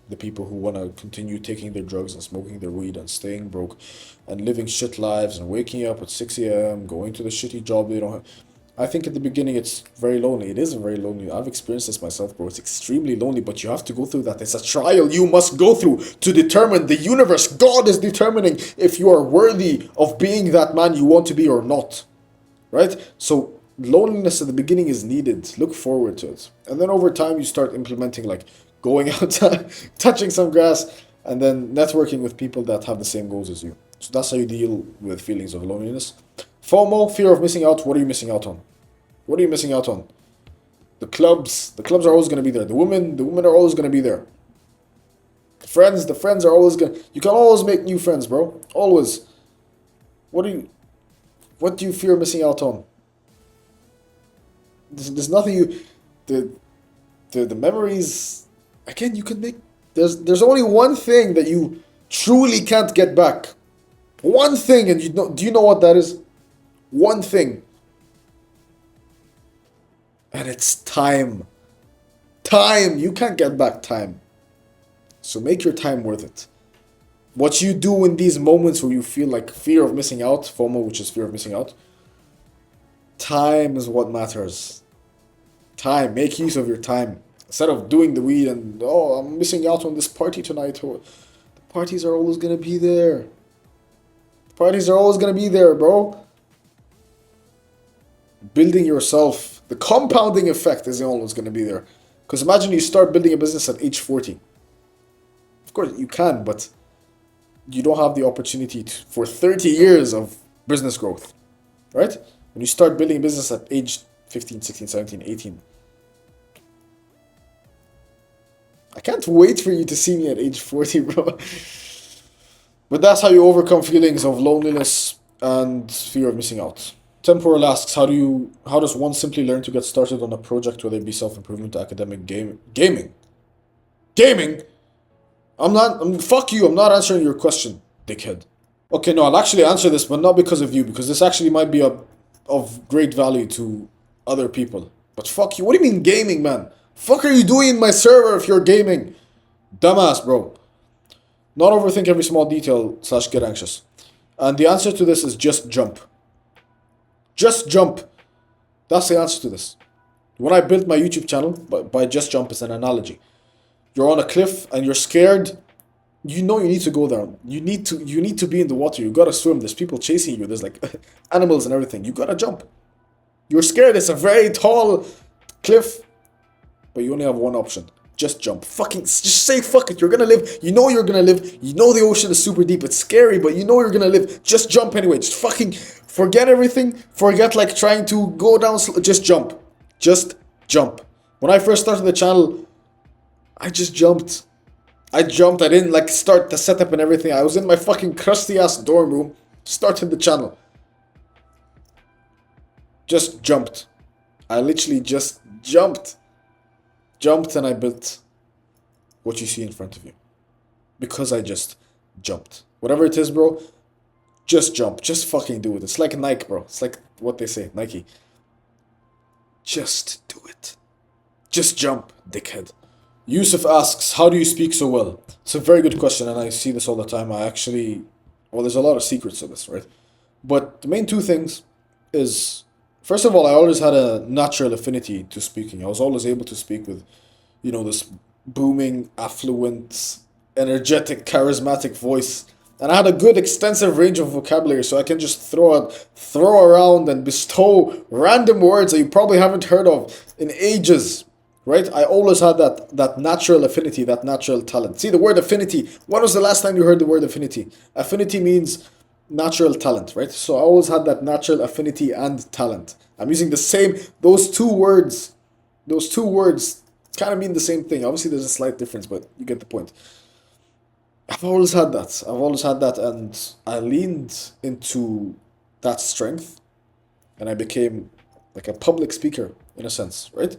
the people who want to continue taking their drugs and smoking their weed and staying broke and living shit lives and waking up at 6 a.m., going to the shitty job they don't have. I think at the beginning it's very lonely. It is very lonely. I've experienced this myself, bro. It's extremely lonely, but you have to go through that. It's a trial you must go through to determine the universe. God is determining if you are worthy of being that man you want to be or not. Right? So loneliness at the beginning is needed. Look forward to it. And then over time you start implementing like going out, touching some grass, and then networking with people that have the same goals as you. So that's how you deal with feelings of loneliness. FOMO, fear of missing out. What are you missing out on? What are you missing out on? The clubs are always going to be there. The women are always going to be there. The friends are always going to... You can always make new friends, bro. Always. What do you fear missing out on? There's nothing you... the memories, again, you can make. There's only one thing that you truly can't get back. One thing, and do you know what that is? One thing. And it's time. Time! You can't get back time. So make your time worth it. What you do in these moments where you feel like fear of missing out, FOMO, which is fear of missing out, time is what matters. Time. Make use of your time. Instead of doing the weed and, oh, I'm missing out on this party tonight. The parties are always going to be there. The parties are always going to be there, bro. Building yourself, the compounding effect is always going to be there. Because imagine you start building a business at age 40. Of course, you can, but you don't have the opportunity for 30 years of business growth, right? When you start building a business at age 15, 16, 17, 18. I can't wait for you to see me at age 40, bro. But that's how you overcome feelings of loneliness and fear of missing out. Temporal asks, how does one simply learn to get started on a project, whether it be self-improvement, academic, gaming? Gaming? Fuck you, I'm not answering your question, dickhead. Okay, no, I'll actually answer this, but not because of you, because this actually might be of great value to other people. But fuck you, what do you mean gaming, man? Fuck are you doing in my server if you're gaming? Dumbass, bro. Not overthink every small detail / get anxious. And the answer to this is just jump. Just jump. That's the answer to this. When I built my YouTube channel, by just jump is an analogy. You're on a cliff and you're scared. You know you need to go down. You need to be in the water. You gotta swim. There's people chasing you. There's like animals and everything. You gotta jump. You're scared. It's a very tall cliff, but you only have one option. Just jump. Just say fuck it. You're gonna live. You know you're gonna live. You know the ocean is super deep. It's scary, but you know you're gonna live. Just jump anyway. Just fucking forget everything. Forget like trying to go down. Just jump. Just jump. When I first started the channel, I just jumped. I didn't like start the setup and everything. I was in my fucking crusty ass dorm room. Started the channel. Just jumped. I literally just jumped. Jumped and I built what you see in front of you. Because I just jumped. Whatever it is, bro, just jump. Just fucking do it. It's like Nike, bro. It's like what they say, Nike. Just do it. Just jump, dickhead. Yusuf asks, how do you speak so well? It's a very good question, and I see this all the time. There's a lot of secrets to this, right? But the main two things is, first of all, I always had a natural affinity to speaking. I was always able to speak with, this booming, affluent, energetic, charismatic voice. And I had a good, extensive range of vocabulary, so I can just throw around and bestow random words that you probably haven't heard of in ages. Right? I always had that natural affinity, that natural talent. See, the word affinity, when was the last time you heard the word affinity? Affinity means natural talent, right? So I always had that natural affinity and talent. I'm using those two words kind of mean the same thing. Obviously, there's a slight difference, but you get the point. I've always had that, and I leaned into that strength, and I became like a public speaker, in a sense, right?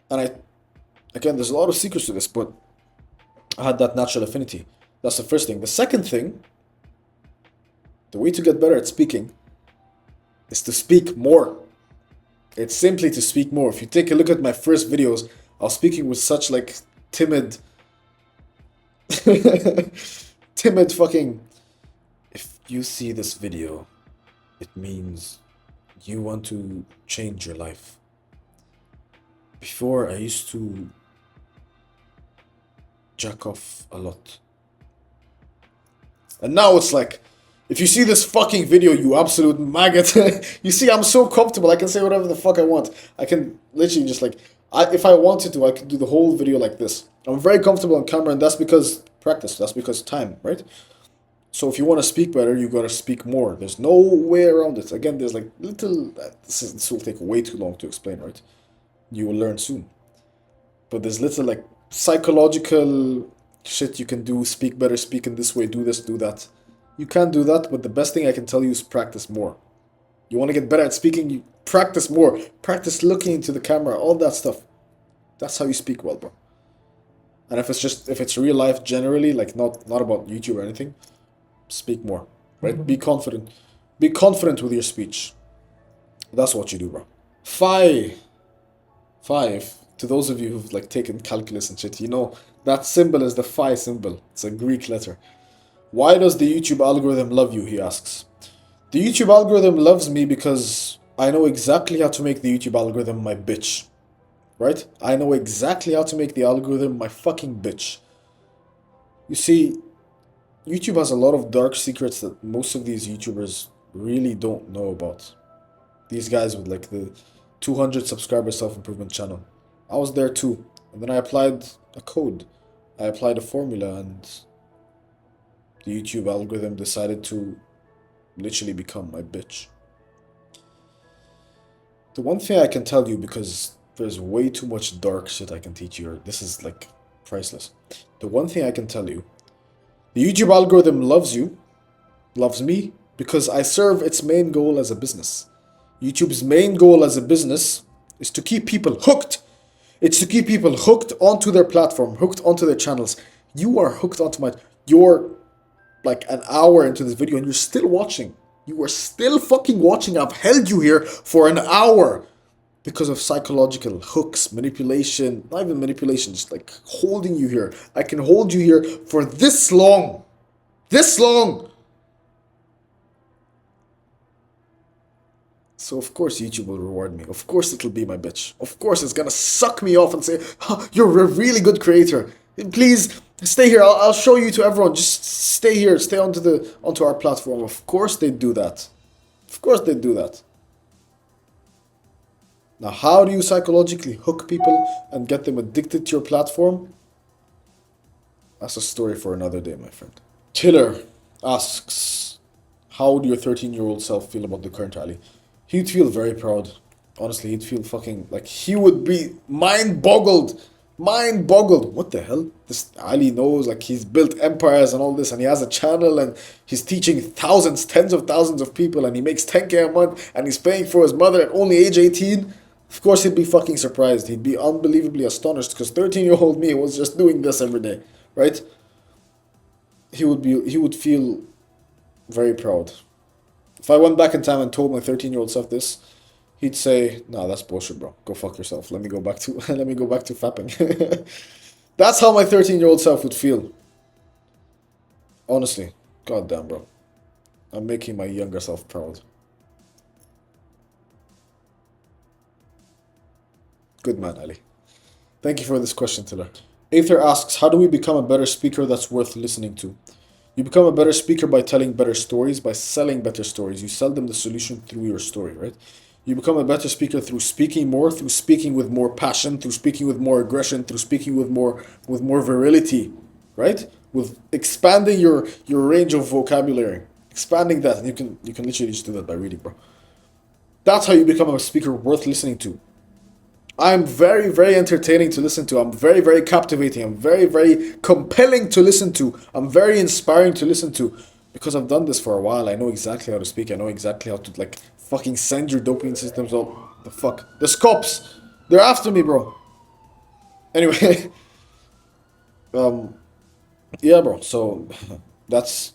And again, there's a lot of secrets to this, but I had that natural affinity. That's the first thing. The second thing, the way to get better at speaking is to speak more. It's simply to speak more. If you take a look at my first videos, I was speaking with such like timid fucking... If you see this video, it means you want to change your life. Before, I used to jack off a lot. And now it's like, if you see this fucking video, you absolute maggot. You see, I'm so comfortable. I can say whatever the fuck I want. I can literally just like, if I wanted to, I could do the whole video like this. I'm very comfortable on camera, and that's because practice. That's because time, right? So if you want to speak better, you gotta speak more. There's no way around it. Again, there's like this will take way too long to explain, right? You will learn soon. But there's little like psychological shit you can do. Speak better, speak in this way, do this, do that. You can't do that, but the best thing I can tell you is practice more. You want to get better at speaking, you practice more. Practice looking into the camera, all that stuff. That's how you speak well, bro. And if it's real life generally, like not about YouTube or anything, speak more, right? Be confident. Be confident with your speech. That's what you do, bro. Five. To those of you who've like taken calculus and shit, you know that symbol is the phi symbol. It's a Greek letter. Why does the YouTube algorithm love you? He asks. The YouTube algorithm loves me because I know exactly how to make the YouTube algorithm my bitch. Right? I know exactly how to make the algorithm my fucking bitch. You see, YouTube has a lot of dark secrets that most of these YouTubers really don't know about. These guys with like the 200 subscriber self-improvement channel. I was there too. And then I applied a code. I applied a formula and the YouTube algorithm decided to literally become my bitch. The one thing I can tell you, because there's way too much dark shit I can teach you, or this is like priceless. The one thing I can tell you, the YouTube algorithm loves me, because I serve its main goal as a business. YouTube's main goal as a business is to keep people hooked. It's to keep people hooked onto their platform, hooked onto their channels. You are hooked onto my... You're like an hour into this video and you're still watching. You are still fucking watching. I've held you here for an hour because of psychological hooks, manipulation, not even manipulation, just like holding you here. I can hold you here for this long. This long. So of course YouTube will reward me. Of course it'll be my bitch. Of course it's gonna suck me off and say, oh, you're a really good creator. Please stay here. I'll show you to everyone. Just stay here. Stay onto our platform. Of course they do that. Of course they do that. Now, how do you psychologically hook people and get them addicted to your platform? That's a story for another day, my friend. Tiller asks, how would your 13-year-old self feel about the current rally? He'd feel very proud. Honestly, he'd feel fucking like he would be mind boggled. Mind boggled. What the hell? This Ali knows, like, he's built empires and all this, and he has a channel, and he's teaching thousands, tens of thousands of people, and he makes 10K a month, and he's paying for his mother at only age 18. Of course, he'd be fucking surprised. He'd be unbelievably astonished because 13-year-old me was just doing this every day, right? He would feel very proud. If I went back in time and told my 13-year-old self this, he'd say, "Nah, that's bullshit, bro. Go fuck yourself. Let me go back to let me go back to fapping." That's how my 13-year-old self would feel. Honestly, goddamn, bro. I'm making my younger self proud. Good man, Ali. Thank you for this question, Tiller. Aether asks, how do we become a better speaker that's worth listening to? You become a better speaker by telling better stories, by selling better stories. You sell them the solution through your story, right? You become a better speaker through speaking more, through speaking with more passion, through speaking with more aggression, through speaking with more virility, right? With expanding your range of vocabulary, expanding that, and you can literally just do that by reading, bro. That's how you become a speaker worth listening to. I'm very, very entertaining to listen to. I'm very, very captivating. I'm very, very compelling to listen to. I'm very inspiring to listen to. Because I've done this for a while. I know exactly how to speak. I know exactly how to, like, fucking send your dopamine systems all the fuck. The cops! They're after me, bro. Anyway. Yeah, bro. So, that's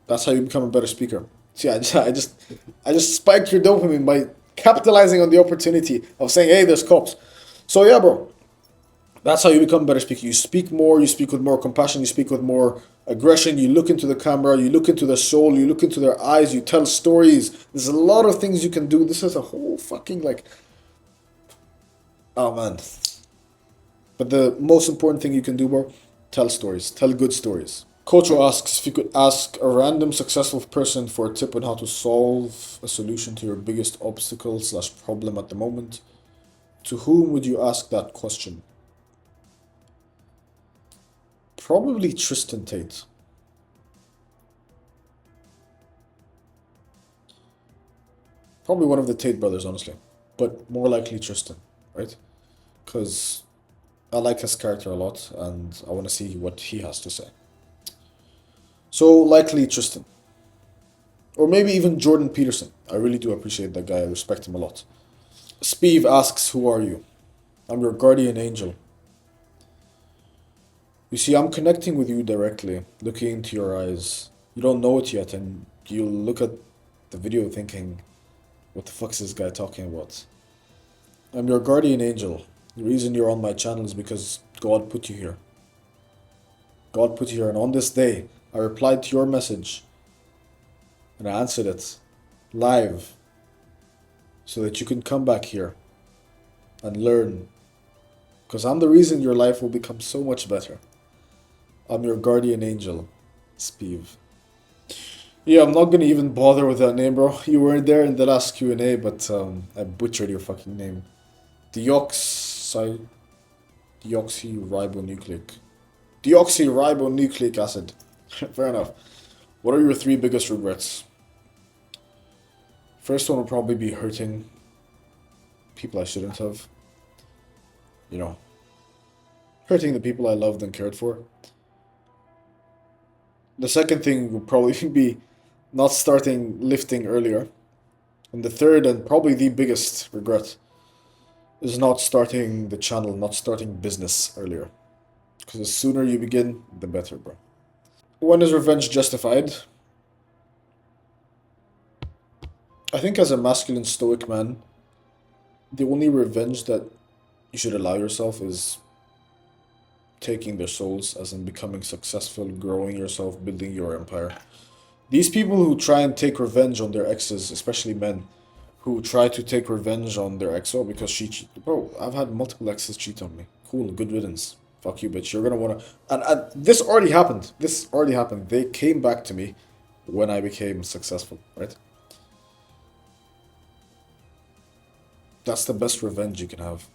how you become a better speaker. See, I just spiked your dopamine by capitalizing on the opportunity of saying, hey, there's cops. So yeah, bro, that's how you become a better speaker. You speak more, you speak with more compassion, you speak with more aggression, you look into the camera, you look into their soul, you look into their eyes, you tell stories. There's a lot of things you can do. This is a whole fucking, like, oh man. But the most important thing you can do, bro, tell stories. Tell good stories. Kocho asks if you could ask a random successful person for a tip on how to solve a solution to your biggest obstacle slash problem at the moment. To whom would you ask that question? Probably Tristan Tate. Probably one of the Tate brothers, honestly. But more likely Tristan, right? Because I like his character a lot and I want to see what he has to say. So likely Tristan. Or maybe even Jordan Peterson. I really do appreciate that guy. I respect him a lot. Speeve asks, who are you? I'm your guardian angel. You see, I'm connecting with you directly, looking into your eyes. You don't know it yet, and you look at the video thinking, what the fuck is this guy talking about? I'm your guardian angel. The reason you're on my channel is because God put you here. God put you here, and on this day, I replied to your message and I answered it live so that you can come back here and learn. Because I'm the reason your life will become so much better. I'm your guardian angel, Spiv. Yeah, I'm not gonna even bother with that name, bro. You weren't there in the last Q&A, but I butchered your fucking name. Deoxy... Deoxyribonucleic. Deoxyribonucleic acid. Fair enough. What are your three biggest regrets? First one will probably be hurting people I shouldn't have. You know, hurting the people I loved and cared for. The second thing will probably be not starting lifting earlier. And the third, and probably the biggest regret, is not starting the channel, not starting business earlier. Because the sooner you begin, the better, bro. When is revenge justified? I think as a masculine stoic man, the only revenge that you should allow yourself is taking their souls, as in becoming successful, growing yourself, building your empire. These people who try and take revenge on their exes, especially men, who try to take revenge on their ex, oh, because she cheated. Bro, I've had multiple exes cheat on me. Cool, good riddance. Fuck you, bitch. You're gonna wanna. And this already happened. This already happened. They came back to me when I became successful, right? That's the best revenge you can have.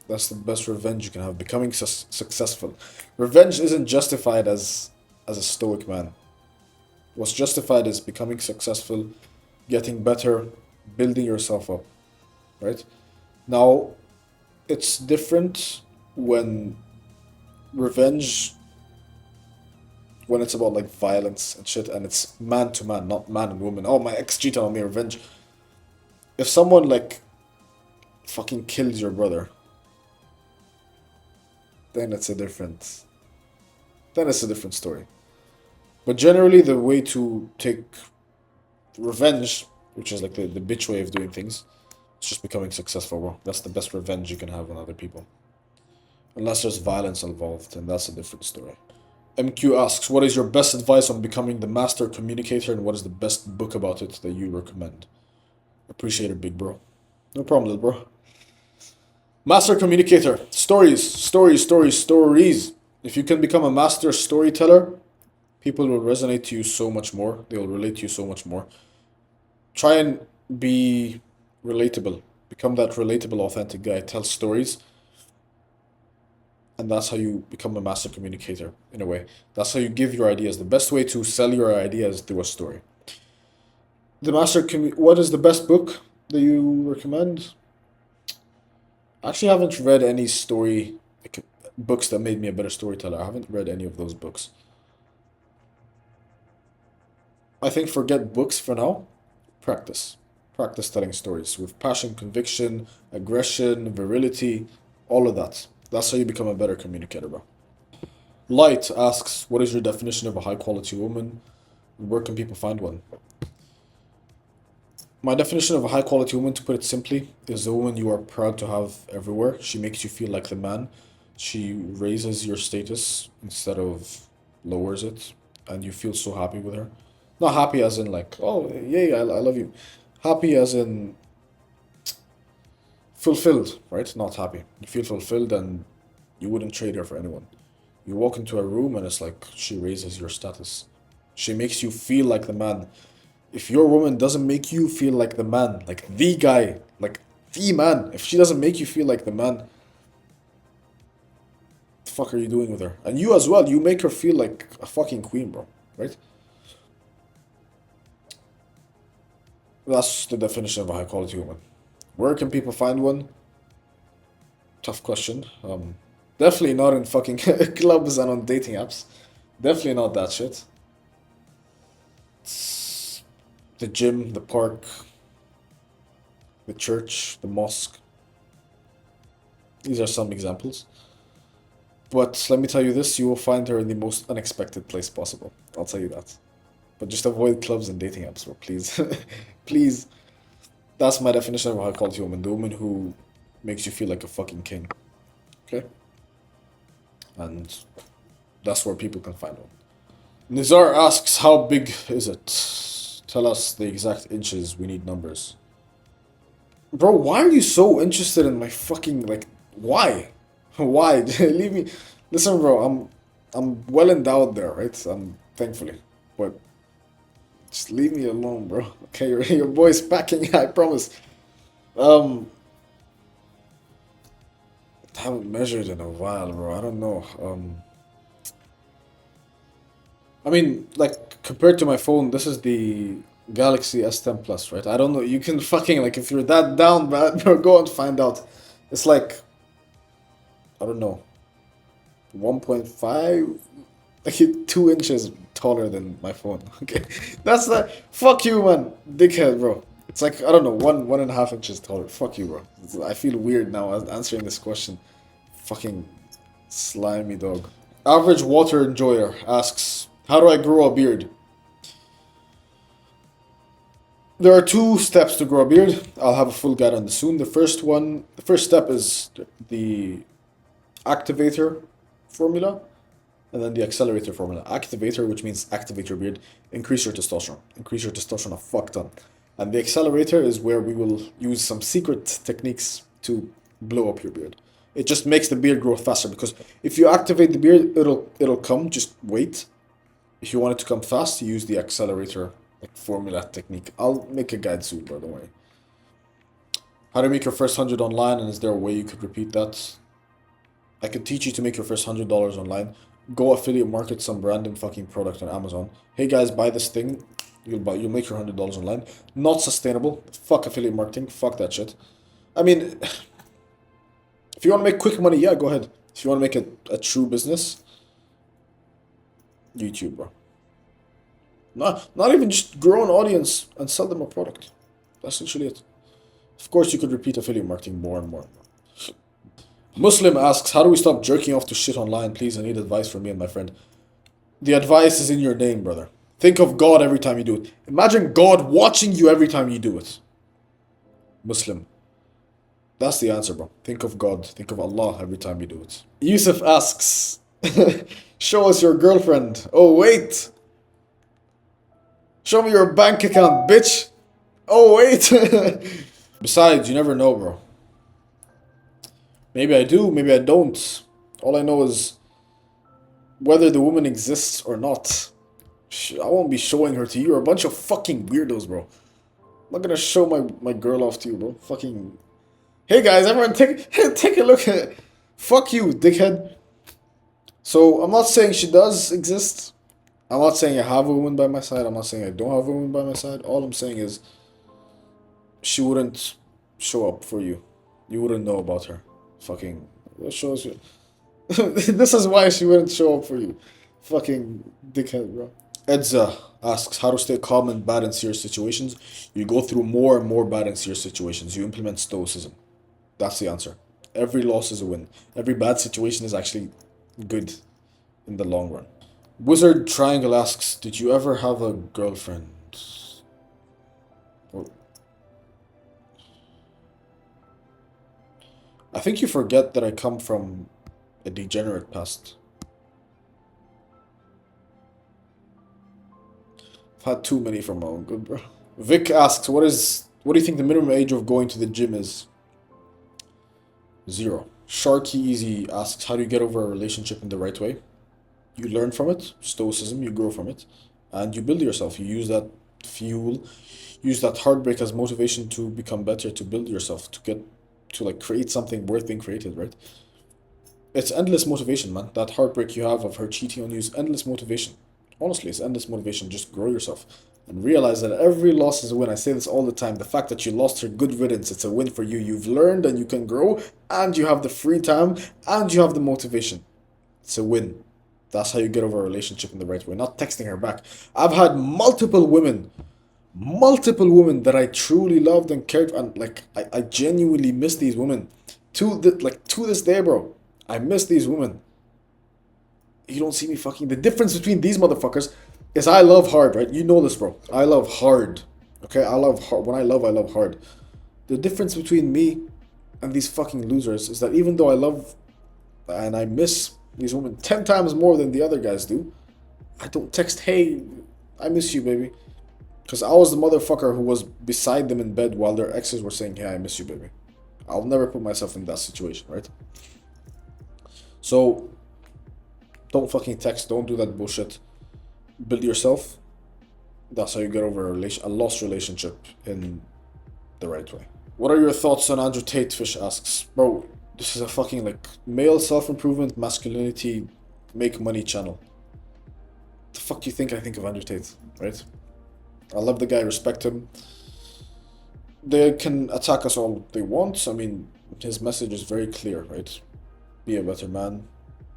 That's the best revenge you can have. Becoming successful. Revenge isn't justified as a stoic man. What's justified is becoming successful, getting better, building yourself up, right? Now, it's different when revenge, when it's about like violence and shit, and it's man to man, not man and woman. Oh, my ex cheated on me, revenge. If someone like fucking kills your brother, then it's a different, then it's a different story. But generally, the way to take revenge, which is like the bitch way of doing things, it's just becoming successful, bro. That's the best revenge you can have on other people. Unless there's violence involved, and that's a different story. MQ asks, what is your best advice on becoming the master communicator, and what is the best book about it that you recommend? Appreciate it, big bro. No problem, little bro. Master communicator. Stories, stories, stories, stories. If you can become a master storyteller, people will resonate to you so much more. They will relate to you so much more. Try and be relatable. Become that relatable, authentic guy. Tell stories. And that's how you become a master communicator, in a way. That's how you give your ideas. The best way to sell your ideas is through a story. What is the best book that you recommend? I actually haven't read any story like, books that made me a better storyteller. I haven't read any of those books. I think forget books for now. Practice. Practice telling stories with passion, conviction, aggression, virility, all of that. That's how you become a better communicator, bro. Light asks, what is your definition of a high quality woman? Where can people find one? My definition of a high quality woman, to put it simply, is a woman you are proud to have everywhere. She makes you feel like the man. She raises your status instead of lowers it, and you feel so happy with her. Not happy as in like, oh, yay, I love you. Happy as in fulfilled, right? Not happy. You feel fulfilled and you wouldn't trade her for anyone. You walk into a room and it's like she raises your status. She makes you feel like the man. If your woman doesn't make you feel like the man, like the guy, like the man, if she doesn't make you feel like the man, what the fuck are you doing with her? And you as well, you make her feel like a fucking queen, bro, right? That's the definition of a high quality woman. Where can people find one? Tough question. Definitely not in fucking clubs and on dating apps. Definitely not that shit. It's the gym, the park, the church, the mosque. These are some examples. But let me tell you this, you will find her in the most unexpected place possible. I'll tell you that. But just avoid clubs and dating apps, bro, please. Please. That's my definition of a high quality woman. The woman who makes you feel like a fucking king. Okay? And that's where people can find one. Nizar asks, how big is it? Tell us the exact inches. We need numbers. Bro, why are you so interested in my fucking, like, why? Why? Leave me. Listen, bro, I'm well endowed there, right? Thankfully. But just leave me alone, bro. Okay, your boy's packing, I promise. Um, haven't measured in a while, bro. I don't know. I mean, like compared to my phone, this is the Galaxy S10 Plus, right? I don't know. You can fucking like if you're that down bad, bro, go and find out. It's like I don't know, 1.5, like 2 inches taller than my phone. Okay, that's the fuck you, man, dickhead, bro. It's like I don't know, 1.5 inches taller. Fuck you, bro. I feel weird now answering this question. Fucking slimy dog. Average water enjoyer asks, how do I grow a beard? There are two steps to grow a beard. I'll have a full guide on this soon. The first step is the activator formula, and then the accelerator formula. Activator, which means activate your beard, increase your testosterone. Increase your testosterone a fuck ton. And the accelerator is where we will use some secret techniques to blow up your beard. It just makes the beard grow faster because if you activate the beard, it'll come. Just wait. If you want it to come fast, you use the accelerator like formula technique. I'll make a guide soon, by the way. How to make your first 100 online, and is there a way you could repeat that? I could teach you to make your first $100 online. Go affiliate market some random fucking product on Amazon. Hey guys, buy this thing. You'll make your $100 online. Not sustainable. Fuck affiliate marketing. Fuck that shit. I mean, if you want to make quick money, yeah, go ahead. If you want to make it a true business, YouTube, bro. Not even just grow an audience and sell them a product. That's literally it. Of course, you could repeat affiliate marketing more and more and more. Muslim asks, how do we stop jerking off to shit online? Please, I need advice from me and my friend. The advice is in your name, brother. Think of God every time you do it. Imagine God watching you every time you do it. Muslim. That's the answer, bro. Think of God. Think of Allah every time you do it. Yusuf asks, show us your girlfriend. Oh, wait. Show me your bank account, bitch. Oh, wait. Besides, you never know, bro. Maybe I do, maybe I don't. All I know is whether the woman exists or not. I won't be showing her to you. You're a bunch of fucking weirdos, bro. I'm not gonna show my girl off to you, bro. Fucking. Hey guys, everyone take a look at it. Fuck you, dickhead. So I'm not saying she does exist. I'm not saying I have a woman by my side. I'm not saying I don't have a woman by my side. All I'm saying is she wouldn't show up for you. You wouldn't know about her. Fucking. What shows you? This is why she wouldn't show up for you. Fucking dickhead, bro. Edza asks how to stay calm in bad and serious situations. You go through more and more bad and serious situations. You implement stoicism. That's the answer. Every loss is a win. Every bad situation is actually good in the long run. Wizard Triangle asks, did you ever have a girlfriend? Or... I think you forget that I come from a degenerate past. I've had too many from my own good, bro. Vic asks, what do you think the minimum age of going to the gym is? 0. Sharky Easy asks, how do you get over a relationship in the right way? You learn from it, stoicism, you grow from it, and you build yourself. You use that fuel, use that heartbreak as motivation to become better, to build yourself, to like create something worth being created, right? It's endless motivation, man. That heartbreak you have of her cheating on you is endless motivation. Honestly, it's endless motivation. Just grow yourself and realize that every loss is a win. I say this all the time. The fact that you lost her, good riddance. It's a win for you. You've learned and you can grow, and you have the free time, and you have the motivation. It's a win. That's how you get over a relationship in the right way. Not texting her back. I've had multiple women that I truly loved and cared for, and like I genuinely miss these women to this day, bro. I miss these women, You don't see me fucking. The difference between these motherfuckers is I love hard, right? You know this, bro. I love hard. Okay, I love hard. When I love hard. The difference between me and these fucking losers is that even though I love and I miss these women 10 times more than the other guys do, I don't text, hey, I miss you, baby. Because I was the motherfucker who was beside them in bed while their exes were saying, hey, I miss you, baby. I'll never put myself in that situation, right? So, don't fucking text. Don't do that bullshit. Build yourself. That's how you get over a lost relationship in the right way. What are your thoughts on Andrew Tate? Fish asks. Bro, this is a fucking like male self-improvement, masculinity, make money channel. The fuck you think I think of Andrew Tate, right? I love the guy, respect him. They can attack us all they want. I mean, his message is very clear, right? Be a better man,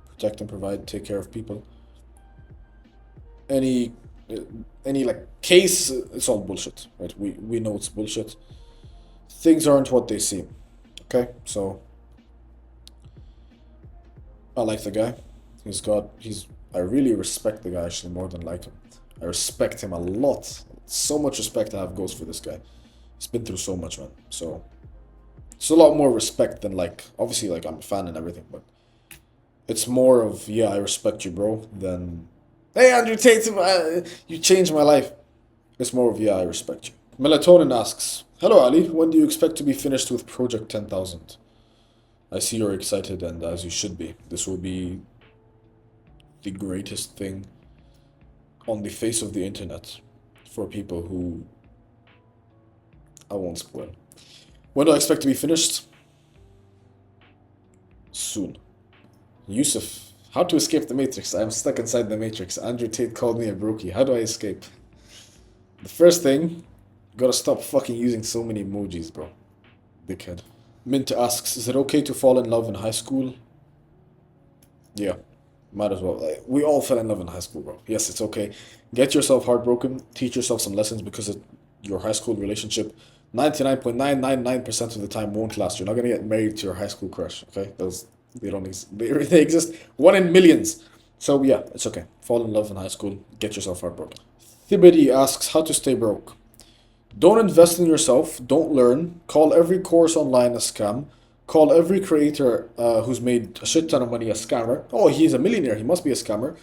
protect and provide, take care of people. Any like case, it's all bullshit, right? We know it's bullshit. Things aren't what they seem. Okay, so I like the guy. I really respect the guy actually more than like him. I respect him a lot. So much respect I have goes for this guy. He's been through so much, man. So it's a lot more respect than like obviously like I'm a fan and everything, but it's more of yeah, I respect you, bro, than hey Andrew Tate, you changed my life. It's more of yeah, I respect you. Melatonin asks, hello Ali, when do you expect to be finished with Project 10,000? I see you're excited and as you should be. This will be the greatest thing on the face of the internet for people who I won't spoil. When do I expect to be finished? Soon. Yusuf, how to escape the Matrix? I am stuck inside the Matrix. Andrew Tate called me a brokey. How do I escape? The first thing, you gotta stop fucking using so many emojis, bro. Dickhead. Mint asks, is it okay to fall in love in high school? Yeah, might as well. Like, we all fell in love in high school, bro. Yes, it's okay. Get yourself heartbroken. Teach yourself some lessons because your high school relationship 99.999% of the time won't last. You're not gonna get married to your high school crush, okay? They don't exist. They exist 1 in millions. So yeah, it's okay. Fall in love in high school. Get yourself heartbroken. Thibidi asks how to stay broke. Don't invest in yourself. Don't learn. Call every course online a scam. Call every creator who's made a shit ton of money a scammer. Oh, he's a millionaire. He must be a scammer.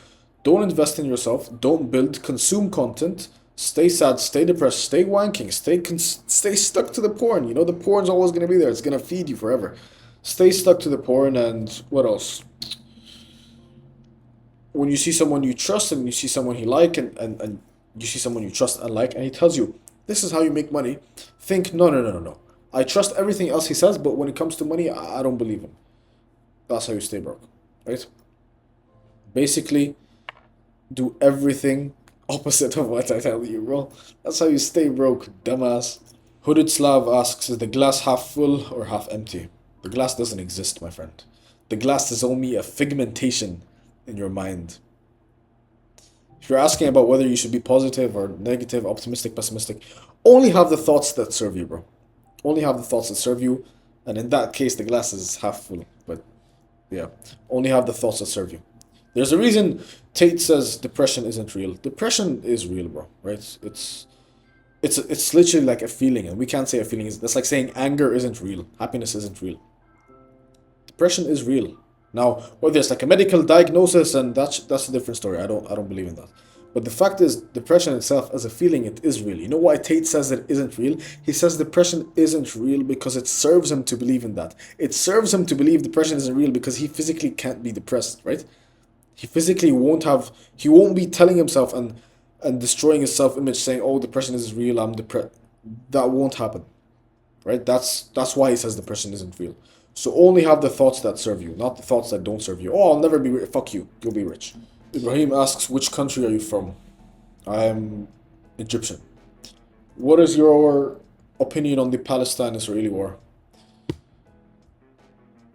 Don't invest in yourself. Don't build. Consume content. Stay sad. Stay depressed. Stay wanking. Stay stuck to the porn. You know the porn's always gonna be there. It's gonna feed you forever. Stay stuck to the porn and what else? When you see someone you trust and you see someone you like and you see someone you trust and like and he tells you this is how you make money, think no. I trust everything else he says, but when it comes to money, I don't believe him. That's how you stay broke, right? Basically, do everything opposite of what I tell you, bro. That's how you stay broke, dumbass. Hooded Slav asks, is the glass half full or half empty? The glass doesn't exist, my friend. The glass is only a figmentation in your mind. If you're asking about whether you should be positive or negative, optimistic, pessimistic, only have the thoughts that serve you, bro. Only have the thoughts that serve you, and in that case, the glass is half full. But yeah, only have the thoughts that serve you. There's a reason Tate says depression isn't real. Depression is real, bro. Right? It's literally like a feeling, and we can't say a feeling is. That's like saying anger isn't real, happiness isn't real. Depression is real. Now, whether it's like a medical diagnosis, and that's a different story. I don't believe in that. But the fact is, depression itself as a feeling, it is real. You know why Tate says that it isn't real? He says depression isn't real because it serves him to believe in that. It serves him to believe depression isn't real because he physically can't be depressed, right? He physically he won't be telling himself and destroying his self-image saying, oh, depression isn't real, I'm depressed. That won't happen, right? That's why he says depression isn't real. So only have the thoughts that serve you, not the thoughts that don't serve you. Oh, I'll never be rich. Fuck you. You'll be rich. Ibrahim asks, which country are you from? I am Egyptian. What is your opinion on the Palestine-Israeli war?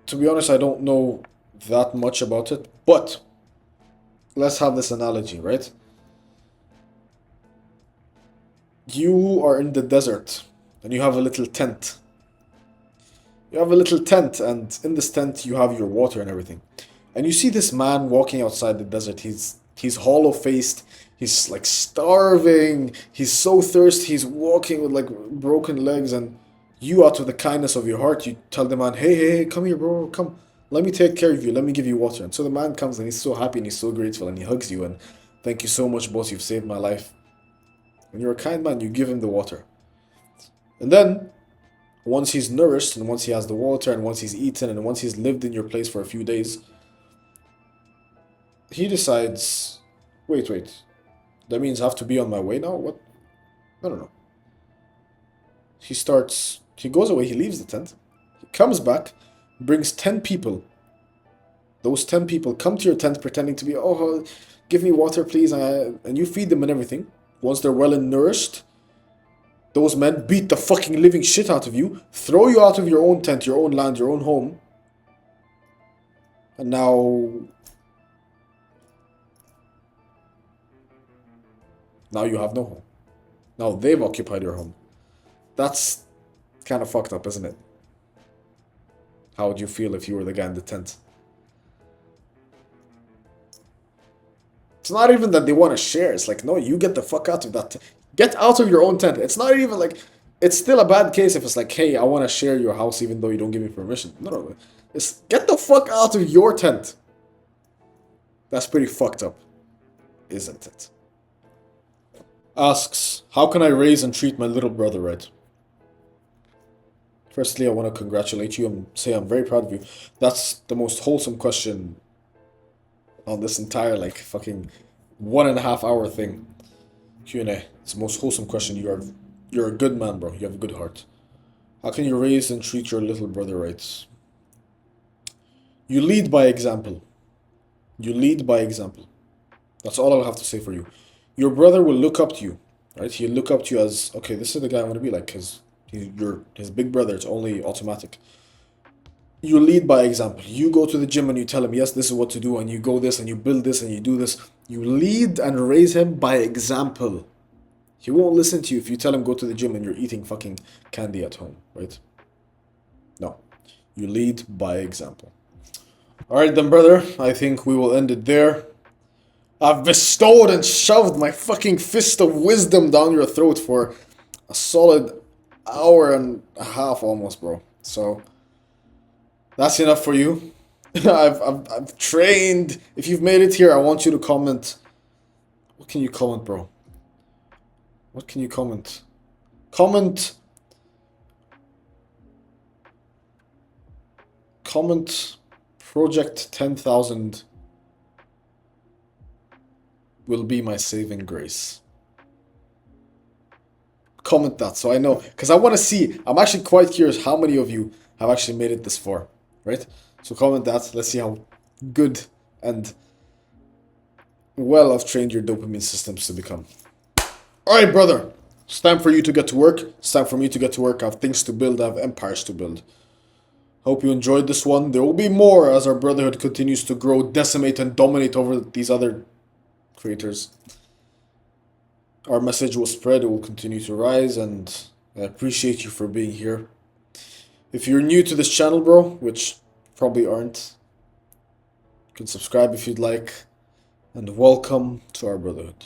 To be honest, I don't know that much about it, but let's have this analogy, right? You are in the desert and you have a little tent. You have a little tent, and in this tent you have your water and everything. And you see this man walking outside the desert. He's hollow-faced. He's like starving. He's so thirsty. He's walking with like broken legs. And you, out of the kindness of your heart, you tell the man, hey, come here, bro. Come. Let me take care of you. Let me give you water. And so the man comes and he's so happy and he's so grateful and he hugs you and thank you so much, boss. You've saved my life. And you're a kind man. You give him the water. And then, once he's nourished and once he has the water and once he's eaten and once he's lived in your place for a few days, he decides, wait, that means I have to be on my way now? What? No. He goes away, he leaves the tent, he comes back, brings 10 people. Those 10 people come to your tent pretending to be, oh, give me water, please, and you feed them and everything. Once they're well and nourished, those men beat the fucking living shit out of you, throw you out of your own tent, your own land, your own home, and now you have no home. Now they've occupied your home. That's kind of fucked up, isn't it? How would you feel if you were the guy in the tent? It's not even that they want to share. It's like, no, you get the fuck out of that. Get out of your own tent. It's not even like, it's still a bad case if it's like, hey, I want to share your house even though you don't give me permission. No. It's get the fuck out of your tent. That's pretty fucked up, isn't it? Asks, how can I raise and treat my little brother right? Firstly, I want to congratulate you and say I'm very proud of you. That's the most wholesome question on this entire, like, fucking 1.5 hour thing. QnA. It's the most wholesome question. You're a good man, bro. You have a good heart. How can you raise and treat your little brother right? You lead by example. You lead by example. That's all I'll have to say for you. Your brother will look up to you, right? He'll look up to you as, okay, this is the guy I want to be like, because you're his big brother. It's only automatic. You lead by example. You go to the gym and you tell him, yes, this is what to do, and you go this and you build this and you do this. You lead and raise him by example. He won't listen to you if you tell him go to the gym and you're eating fucking candy at home, right? No. You lead by example. Alright then, brother. I think we will end it there. I've bestowed and shoved my fucking fist of wisdom down your throat for a solid 1.5 hours almost, bro. So that's enough for you. I've trained. If you've made it here, I want you to comment. What can you comment, bro? What can you comment? Comment Project 10,000 will be my saving grace. Comment that so I know, because I want to see. I'm actually quite curious how many of you have actually made it this far, right? So comment that. Let's see how good and well I've trained your dopamine systems to become. Alright, brother. It's time for you to get to work. It's time for me to get to work. I have things to build. I have empires to build. Hope you enjoyed this one. There will be more as our brotherhood continues to grow, decimate, and dominate over these other creators. Our message will spread. It will continue to rise, and I appreciate you for being here. If you're new to this channel, bro, which probably aren't, you can subscribe if you'd like, and welcome to our brotherhood.